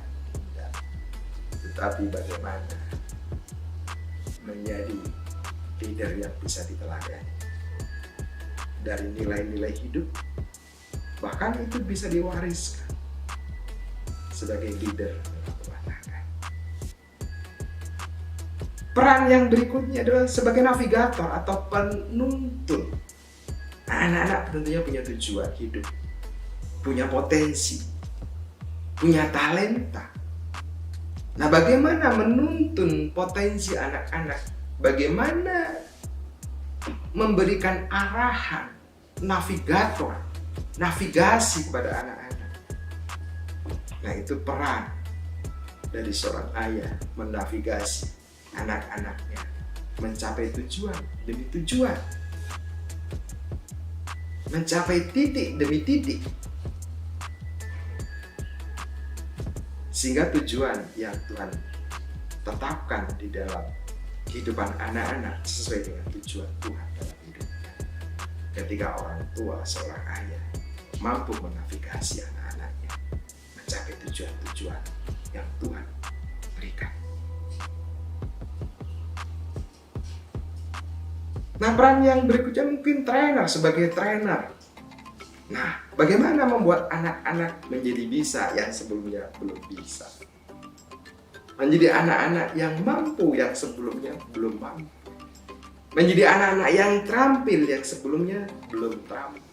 tetapi bagaimana menjadi leader yang bisa diteladani dari nilai-nilai hidup, bahkan itu bisa diwariskan sebagai leader dalam rumah tangga. Peran yang berikutnya adalah sebagai navigator atau penuntun. Anak-anak tentunya punya tujuan hidup, punya potensi, punya talenta. Nah, bagaimana menuntun potensi anak-anak? Bagaimana memberikan arahan, navigator, navigasi kepada anak-anak? Nah, itu peran dari seorang ayah menavigasi anak-anaknya mencapai tujuan demi tujuan, mencapai titik demi titik, sehingga tujuan yang Tuhan tetapkan di dalam kehidupan anak-anak sesuai dengan tujuan Tuhan dalam hidupnya. Ketika orang tua, seorang ayah mampu menavigasi anak-anaknya mencapai tujuan-tujuan yang Tuhan berikan. Nah, peran yang berikutnya mungkin trainer, sebagai trainer. Nah, bagaimana membuat anak-anak menjadi bisa yang sebelumnya belum bisa? Menjadi anak-anak yang mampu yang sebelumnya belum mampu. Menjadi anak-anak yang terampil yang sebelumnya belum terampil.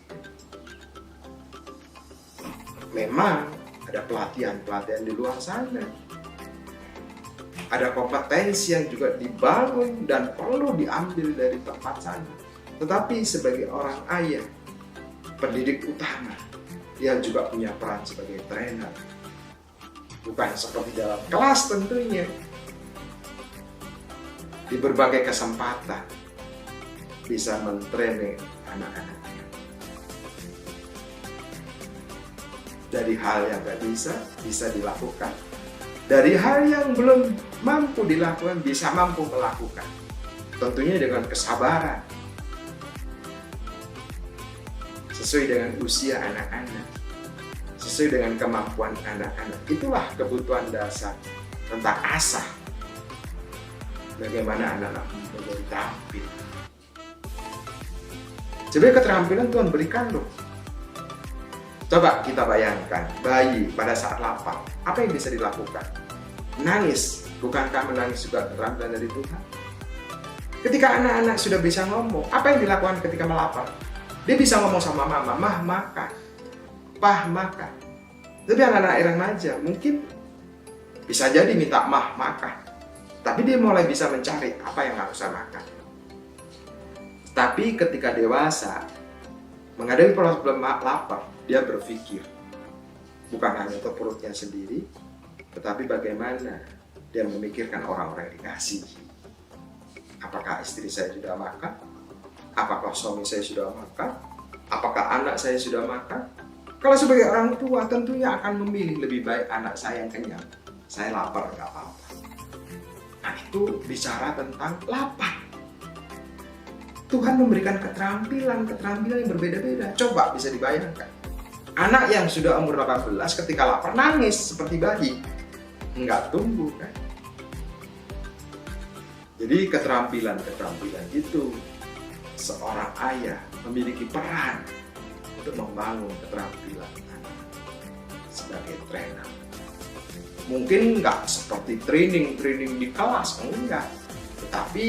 Memang ada pelatihan-pelatihan di luar sana. Ada kompetensi yang juga dibangun dan perlu diambil dari tempat sana. Tetapi sebagai orang ayah, pendidik utama, dia juga punya peran sebagai trainer. Bukan seperti dalam kelas tentunya. Di berbagai kesempatan bisa mentraining anak-anaknya. Dari hal yang gak bisa dilakukan. Dari hal yang belum mampu dilakukan, bisa mampu melakukan. Tentunya dengan kesabaran. Sesuai dengan usia anak-anak, sesuai dengan kemampuan anak-anak. Itulah kebutuhan dasar tentang asah. Bagaimana anak-anak menjadi terampil. Sebenarnya keterampilan Tuhan berikan loh. Coba kita bayangkan, bayi pada saat lapar, apa yang bisa dilakukan? Nangis. Bukankah menangis juga keterampilan dari Tuhan? Ketika anak-anak sudah bisa ngomong, apa yang dilakukan ketika melapar? Dia bisa ngomong sama mama, mah makan, pah makan. Tapi anak-anak remaja mungkin bisa jadi minta mah makan. Tapi dia mulai bisa mencari apa yang harus saya makan. Tapi ketika dewasa, menghadapi problem lapar, dia berpikir bukan hanya untuk perutnya sendiri, tetapi bagaimana dia memikirkan orang-orang yang dikasihi. Apakah istri saya sudah makan? Apakah suami saya sudah makan? Apakah anak saya sudah makan? Kalau sebagai orang tua tentunya akan memilih lebih baik anak saya yang kenyang. Saya lapar, nggak apa-apa. Nah, itu bicara tentang lapar. Tuhan memberikan keterampilan yang berbeda-beda. Coba bisa dibayangkan. Anak yang sudah umur 18 ketika lapar nangis seperti bayi. Nggak tumbuh kan? Jadi keterampilan itu seorang ayah memiliki peran untuk membangun keterampilan anak sebagai trainer. Mungkin nggak seperti training di kelas, enggak. Tetapi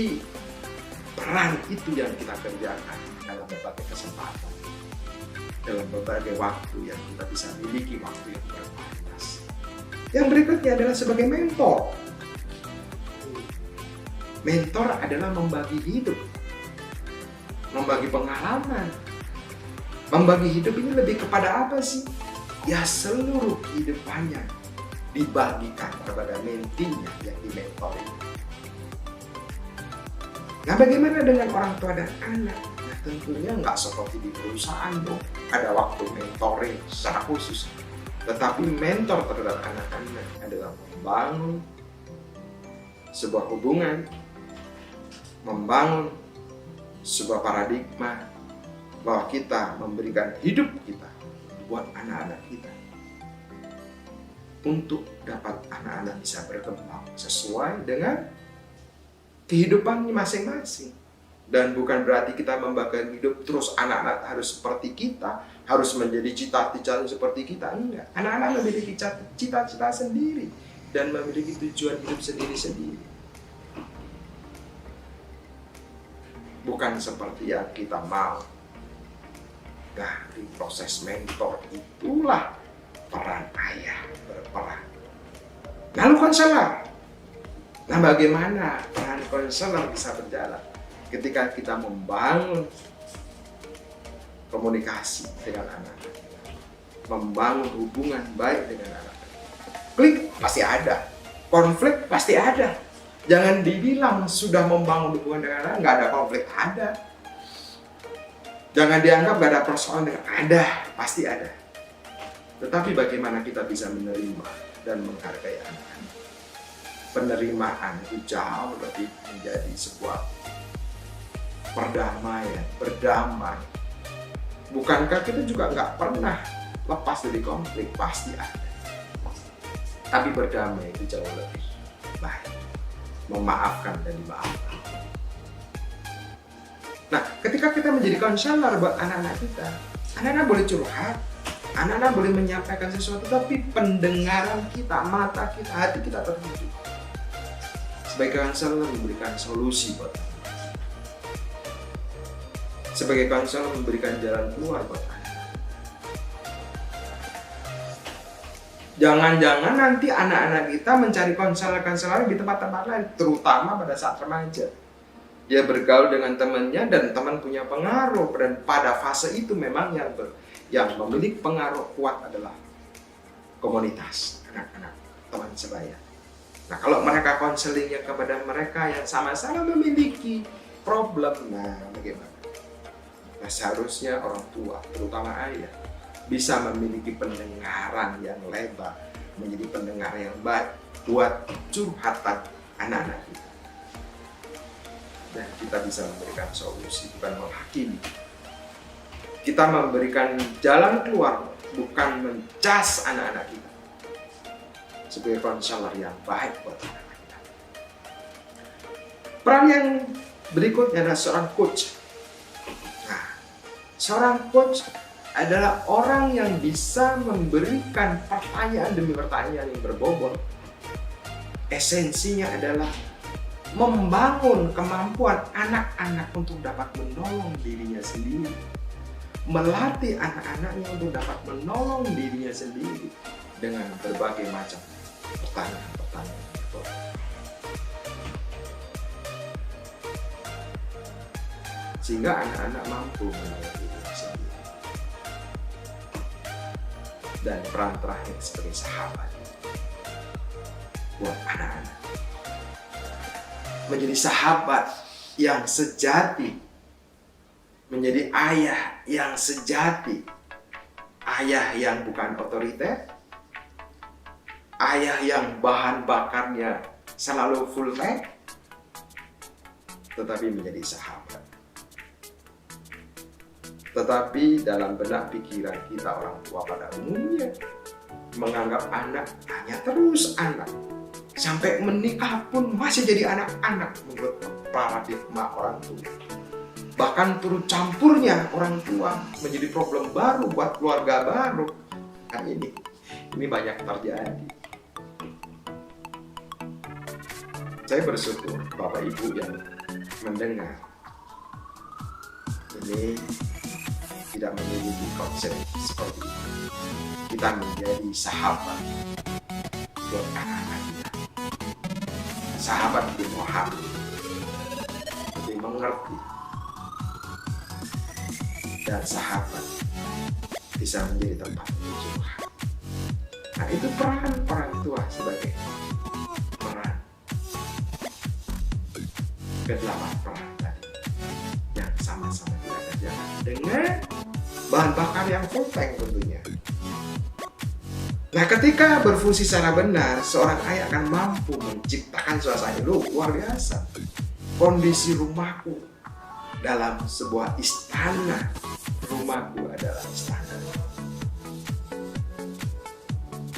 peran itu yang kita kerjakan dalam berbagai kesempatan, dalam berbagai waktu yang kita bisa miliki, waktu yang berkualitas. Yang berikutnya adalah sebagai mentor. Mentor adalah membagi hidup, membagi pengalaman. Membagi hidup ini lebih kepada apa sih? Ya seluruh kehidupannya dibagikan kepada mentinya yang dimentori. Nah, bagaimana dengan orang tua dan anak? Nah, tentunya nggak seperti di perusahaan dong. Ada waktu mentoring secara khusus. Tetapi mentor terhadap anak-anak adalah membangun sebuah hubungan, membangun sebuah paradigma bahwa kita memberikan hidup kita buat anak-anak kita. Untuk dapat anak-anak bisa berkembang sesuai dengan kehidupannya masing-masing. Dan bukan berarti kita membagi hidup terus anak-anak harus seperti kita, harus menjadi cita-cita seperti kita. Enggak. Anak-anak memiliki cita-cita sendiri dan memiliki tujuan hidup sendiri-sendiri. Bukan seperti yang kita mau. Dari proses mentor itulah peran ayah berperan. Lalu konselor. Nah, bagaimana peran konselor bisa berjalan ketika kita membangun komunikasi dengan anak-anak, membangun hubungan baik dengan anak-anak. Klik pasti ada, konflik pasti ada. Jangan dibilang sudah membangun hubungan dengan anak nggak ada konflik, ada. Jangan dianggap nggak ada persoalan, ada, pasti ada. Tetapi bagaimana kita bisa menerima dan menghargai anak-anak? Penerimaan itu jauh lebih menjadi sebuah perdamaian, berdamai. Bukankah kita juga nggak pernah lepas dari konflik? Pasti ada. Tapi berdamai itu jauh lebih baik. Memaafkan dan dimaafkan. Nah, ketika kita menjadi konselor buat anak-anak kita, anak-anak boleh curhat, anak-anak boleh menyampaikan sesuatu, tapi pendengaran kita, mata kita, hati kita tertuju. Sebagai konselor memberikan solusi buat anak. Sebagai konselor memberikan jalan keluar buat anak. Jangan-jangan nanti anak-anak kita mencari konselor-konselor di tempat-tempat lain, terutama pada saat remaja. Dia bergaul dengan temannya dan teman punya pengaruh, dan pada fase itu memang yang memiliki pengaruh kuat adalah komunitas anak-anak teman sebaya. Nah, kalau mereka konselingnya kepada mereka yang sama-sama memiliki problem, nah bagaimana? Nah, seharusnya orang tua, terutama ayah, bisa memiliki pendengaran yang lebar, menjadi pendengar yang baik buat curhatan anak-anak kita. Dan kita bisa memberikan solusi, bukan menghakimi. Kita memberikan jalan keluar, bukan mencas anak-anak kita. Sebagai konselor yang baik buat anak-anak kita. Peran yang berikutnya adalah seorang coach. Nah, seorang coach adalah orang yang bisa memberikan pertanyaan demi pertanyaan yang berbobot. Esensinya adalah membangun kemampuan anak-anak untuk dapat menolong dirinya sendiri. Melatih anak-anaknya untuk dapat menolong dirinya sendiri dengan berbagai macam pertanyaan-pertanyaan. Sehingga anak-anak mampu menolong dirinya sendiri. Dan peran terakhir sebagai sahabat buat anak-anak. Menjadi sahabat yang sejati, menjadi ayah yang sejati, ayah yang bukan otoriter, ayah yang bahan bakarnya selalu full tank, tetapi menjadi sahabat Tetapi dalam benak pikiran kita orang tua pada umumnya menganggap anak hanya terus anak. Sampai menikah pun masih jadi anak-anak menurut paradigma orang tua. Bahkan turut campurnya orang tua menjadi problem baru buat keluarga baru. Nah ini banyak terjadi. Saya bersyukur Bapak Ibu yang mendengar ini tidak memiliki konsep seperti itu. Kita menjadi sahabat buat anak-anak kita. Sahabat lebih memahami, lebih mengerti, dan sahabat bisa menjadi tempat curhat. Nah itu peran orang tua sebagai peran kedelapan peran tadi yang sama-sama kita kerjakan dengan bahan bakar yang full tank tentunya. Nah ketika berfungsi secara benar, seorang ayah akan mampu menciptakan suasana luar biasa. Kondisi rumahku dalam sebuah istana. Rumahku adalah istana.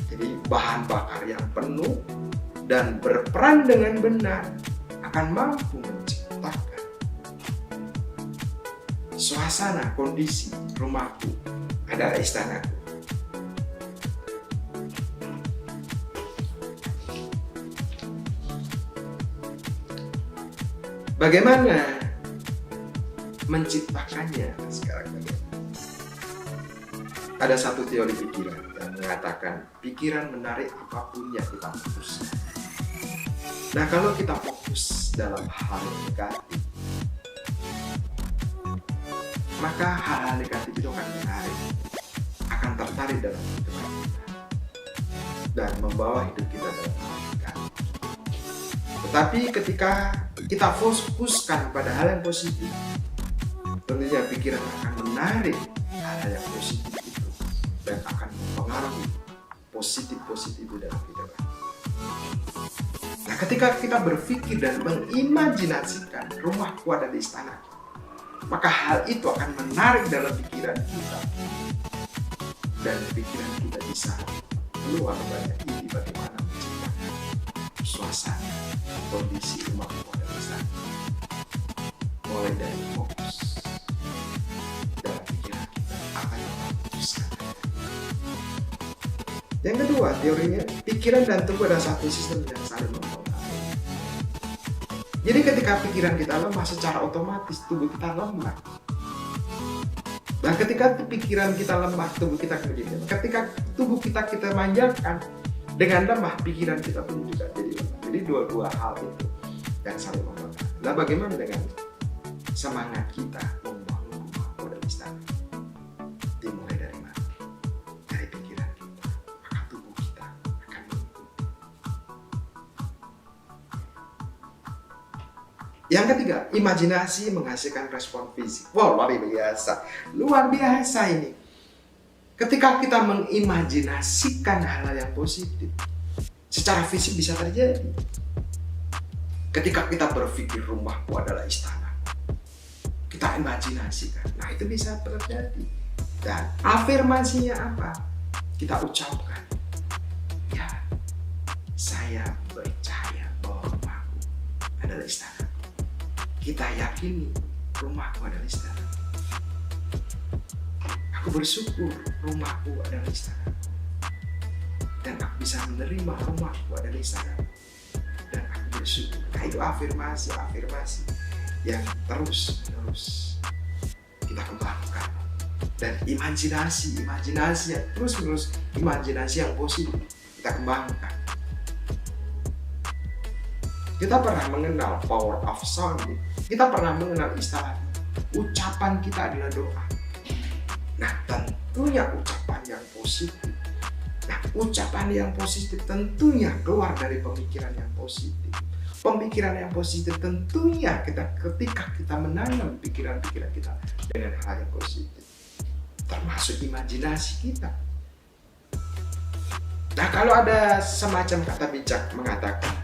Jadi bahan bakar yang penuh dan berperan dengan benar akan mampu menciptakan suasana kondisi rumahku adalah istanaku. Bagaimana menciptakannya sekarang ini? Ada satu teori pikiran yang mengatakan pikiran menarik apapun yang kita fokus. Nah kalau kita fokus dalam hal negatif, maka hal-hal negatif itu akan menarik, akan tertarik dalam kehidupan kita dan membawa hidup kita dalam hal negatif. Tetapi ketika kita fokuskan pada hal yang positif, tentunya pikiran akan menarik hal yang positif itu dan akan mempengaruhi positif-positif itu dalam kehidupan. Nah, ketika kita berpikir dan mengimajinasikan rumahku ada di istana, maka hal itu akan menarik dalam pikiran kita dan pikiran kita bisa keluar banyak ide bagaimana menciptakan suasana kondisi rumahku ada di istana. Mulai dari fokus dalam pikiran kita apa yang kita fokuskan. Yang kedua, teorinya pikiran dan tubuh adalah satu sistem yang saling mempengaruhi. Jadi ketika pikiran kita lemah, secara otomatis tubuh kita lemah. Dan ketika pikiran kita lemah, tubuh kita menjadi lemah. Ketika tubuh kita manjakan dengan lemah, pikiran kita pun juga jadi lemah. Jadi dua hal itu yang saling mempengaruhi. Nah, bagaimana dengan semangat kita membangun rumah pada istana? Dimulai dari mana? Dari pikiran kita, maka tubuh kita akan mengikuti. Yang ketiga, imajinasi menghasilkan respon fisik. Wow, luar biasa ini. Ketika kita mengimajinasikan hal-hal yang positif, secara fisik bisa terjadi. Ketika kita berpikir rumahku adalah istana, kita imajinasikan, nah itu bisa terjadi. Dan afirmasinya apa? Kita ucapkan, ya, saya percaya bahwa rumahku adalah istana. Kita yakini rumahku adalah istana. Aku bersyukur rumahku adalah istana. Dan aku bisa menerima rumahku adalah istana. Dan aku bersyukur. Nah itu afirmasi yang terus kita kembangkan. Dan imajinasi yang terus imajinasi yang positif kita kembangkan. Kita pernah mengenal power of sound. Kita pernah mengenal istilah ucapan kita adalah doa. Nah tentunya ucapan yang positif. Nah ucapan yang positif tentunya keluar dari pemikiran yang positif. Pemikiran yang positif tentunya ketika kita menanam pikiran-pikiran kita dengan hal yang positif, termasuk imajinasi kita. Nah kalau ada semacam kata bijak mengatakan,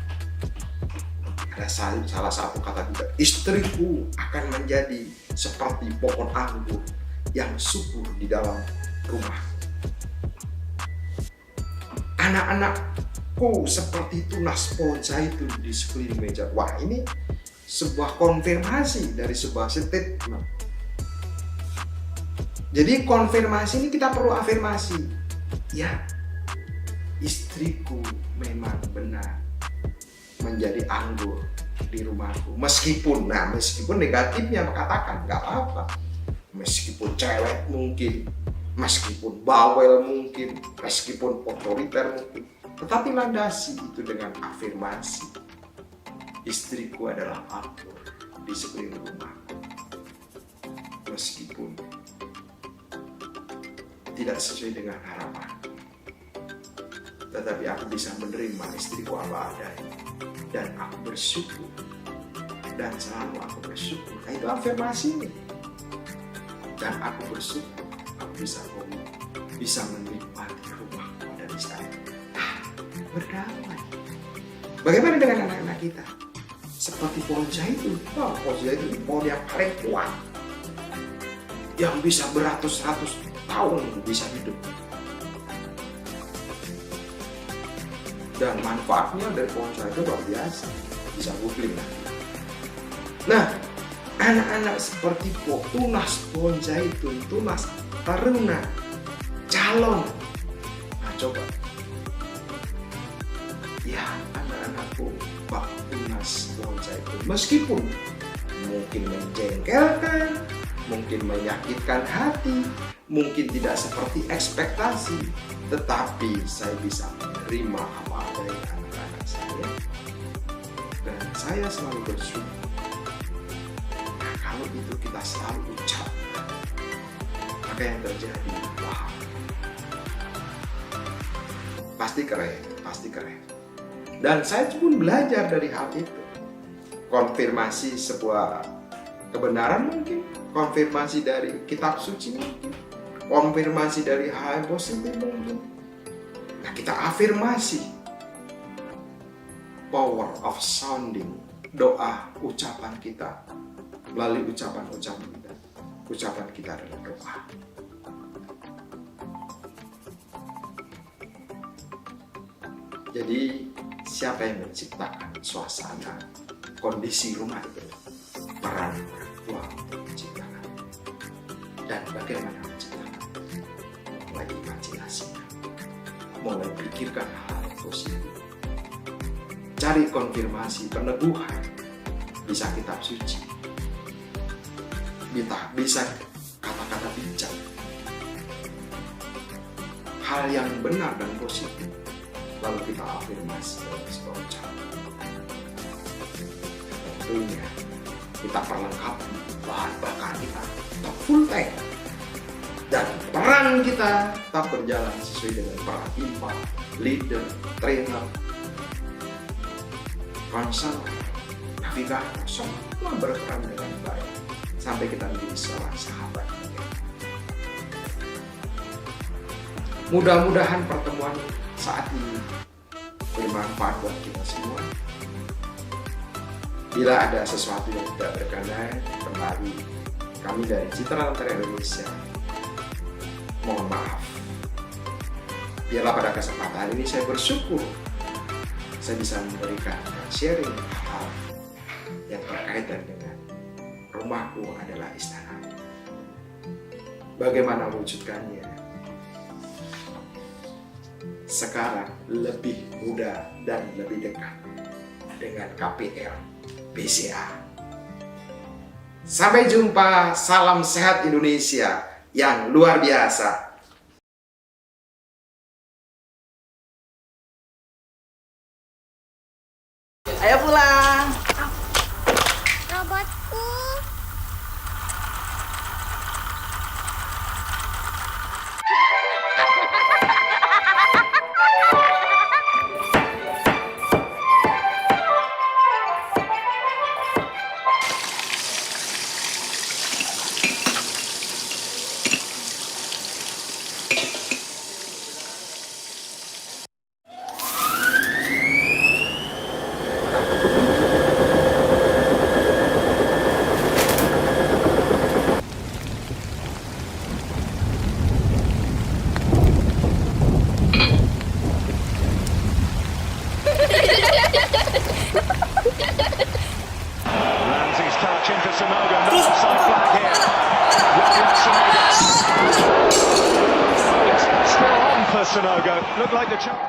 ada salah satu kata bijak, istriku akan menjadi seperti pohon anggur yang subur di dalam rumah. Anak-anakku seperti tunas pohon zaitun di sekeliling meja. Wah, ini sebuah konfirmasi dari sebuah statement. Jadi konfirmasi ini kita perlu afirmasi. Ya, istriku memang benar menjadi anggur di rumahku. Meskipun negatifnya katakan nggak apa-apa. Meskipun cewek mungkin, meskipun bawel mungkin, meskipun otoriter mungkin, tetapi landasi itu dengan afirmasi. Istriku adalah anggur di sekeliling rumahku. Meskipun tidak sesuai dengan harapan, tetapi aku bisa menerima istriku apa adanya, dan aku bersyukur, dan selalu aku bersyukur. Nah, itu afirmasinya. Dan aku bersyukur aku bisa menikmati rumahku dan istana. Berdamai. Bagaimana dengan anak-anak kita? Seperti pohon zaitun. Pohon zaitun itu pohon yang paling kuat, yang bisa beratus-ratus tahun bisa hidup. Dan manfaatnya dari pohon zaitun luar biasa. Bisa googling nanti. Nah, anak-anak seperti tunas pohon zaitun, tunas taruna, calon. Nah, coba. Ya, anak-anakku bak tunas pohon zaitun. Meskipun mungkin menjengkelkan, mungkin menyakitkan hati, mungkin tidak seperti ekspektasi, tetapi saya bisa menerima apa adanya anak-anak saya. Dan saya selalu bersyukur. Nah, kalau itu kita selalu ucapkan, maka yang terjadi, wah, pasti keren. Dan saya pun belajar dari hal itu. Konfirmasi sebuah kebenaran mungkin, konfirmasi dari kitab suci mungkin, konfirmasi dari hal yang positif mungkin. Nah, kita afirmasi. Power of sounding, doa, ucapan kita melalui ucapan-ucapan kita. Ucapan kita adalah doa. Jadi siapa yang menciptakan suasana, kondisi rumah itu? Peran orang tua untuk menciptakan. Dan bagaimana menciptakan? Mulai imajinasinya, mulai pikirkan hal positif. Cari konfirmasi, peneguhan, bisa kitab suci, bisa kata-kata bijak, hal yang benar dan positif, lalu kita afirmasi dalam sebuah ucapan. Tentunya kita perlengkapi bahan bakar kita tetap full tank, dan peran kita tetap berjalan sesuai dengan peran imam, leader, trainer, konselor, navigator, semua berperan dengan baik sampai kita menjadi seorang sahabat. Mudah-mudahan pertemuan saat ini bermanfaat buat kita semua. Bila ada sesuatu yang tidak berkenan, kembali kami dari Citra Lentera Indonesia mohon maaf. Biarlah pada kesempatan ini saya bersyukur saya bisa memberikan sharing hal yang berkaitan dengan rumahku adalah istana. Bagaimana wujudkannya? Sekarang lebih mudah dan lebih dekat dengan KPR BCA. Sampai jumpa, salam sehat Indonesia yang luar biasa. Ayo pulang. Robotku. for Sonogo. Looked like the chance.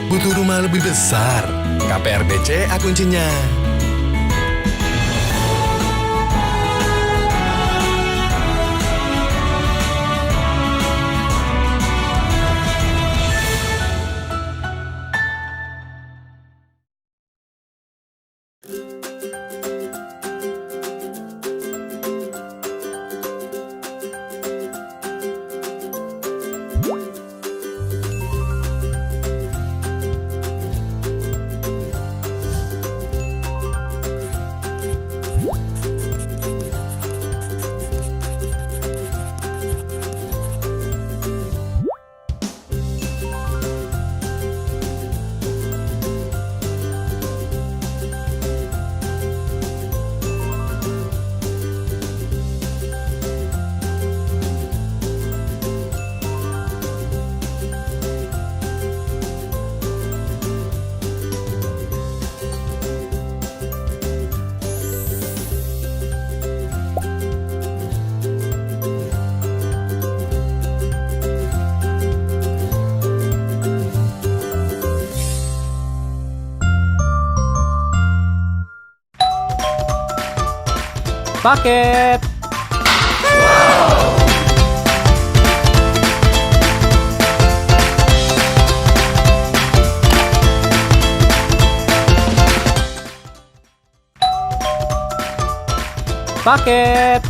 Butuh rumah lebih besar. KPR BCA kuncinya. Paket. Paket.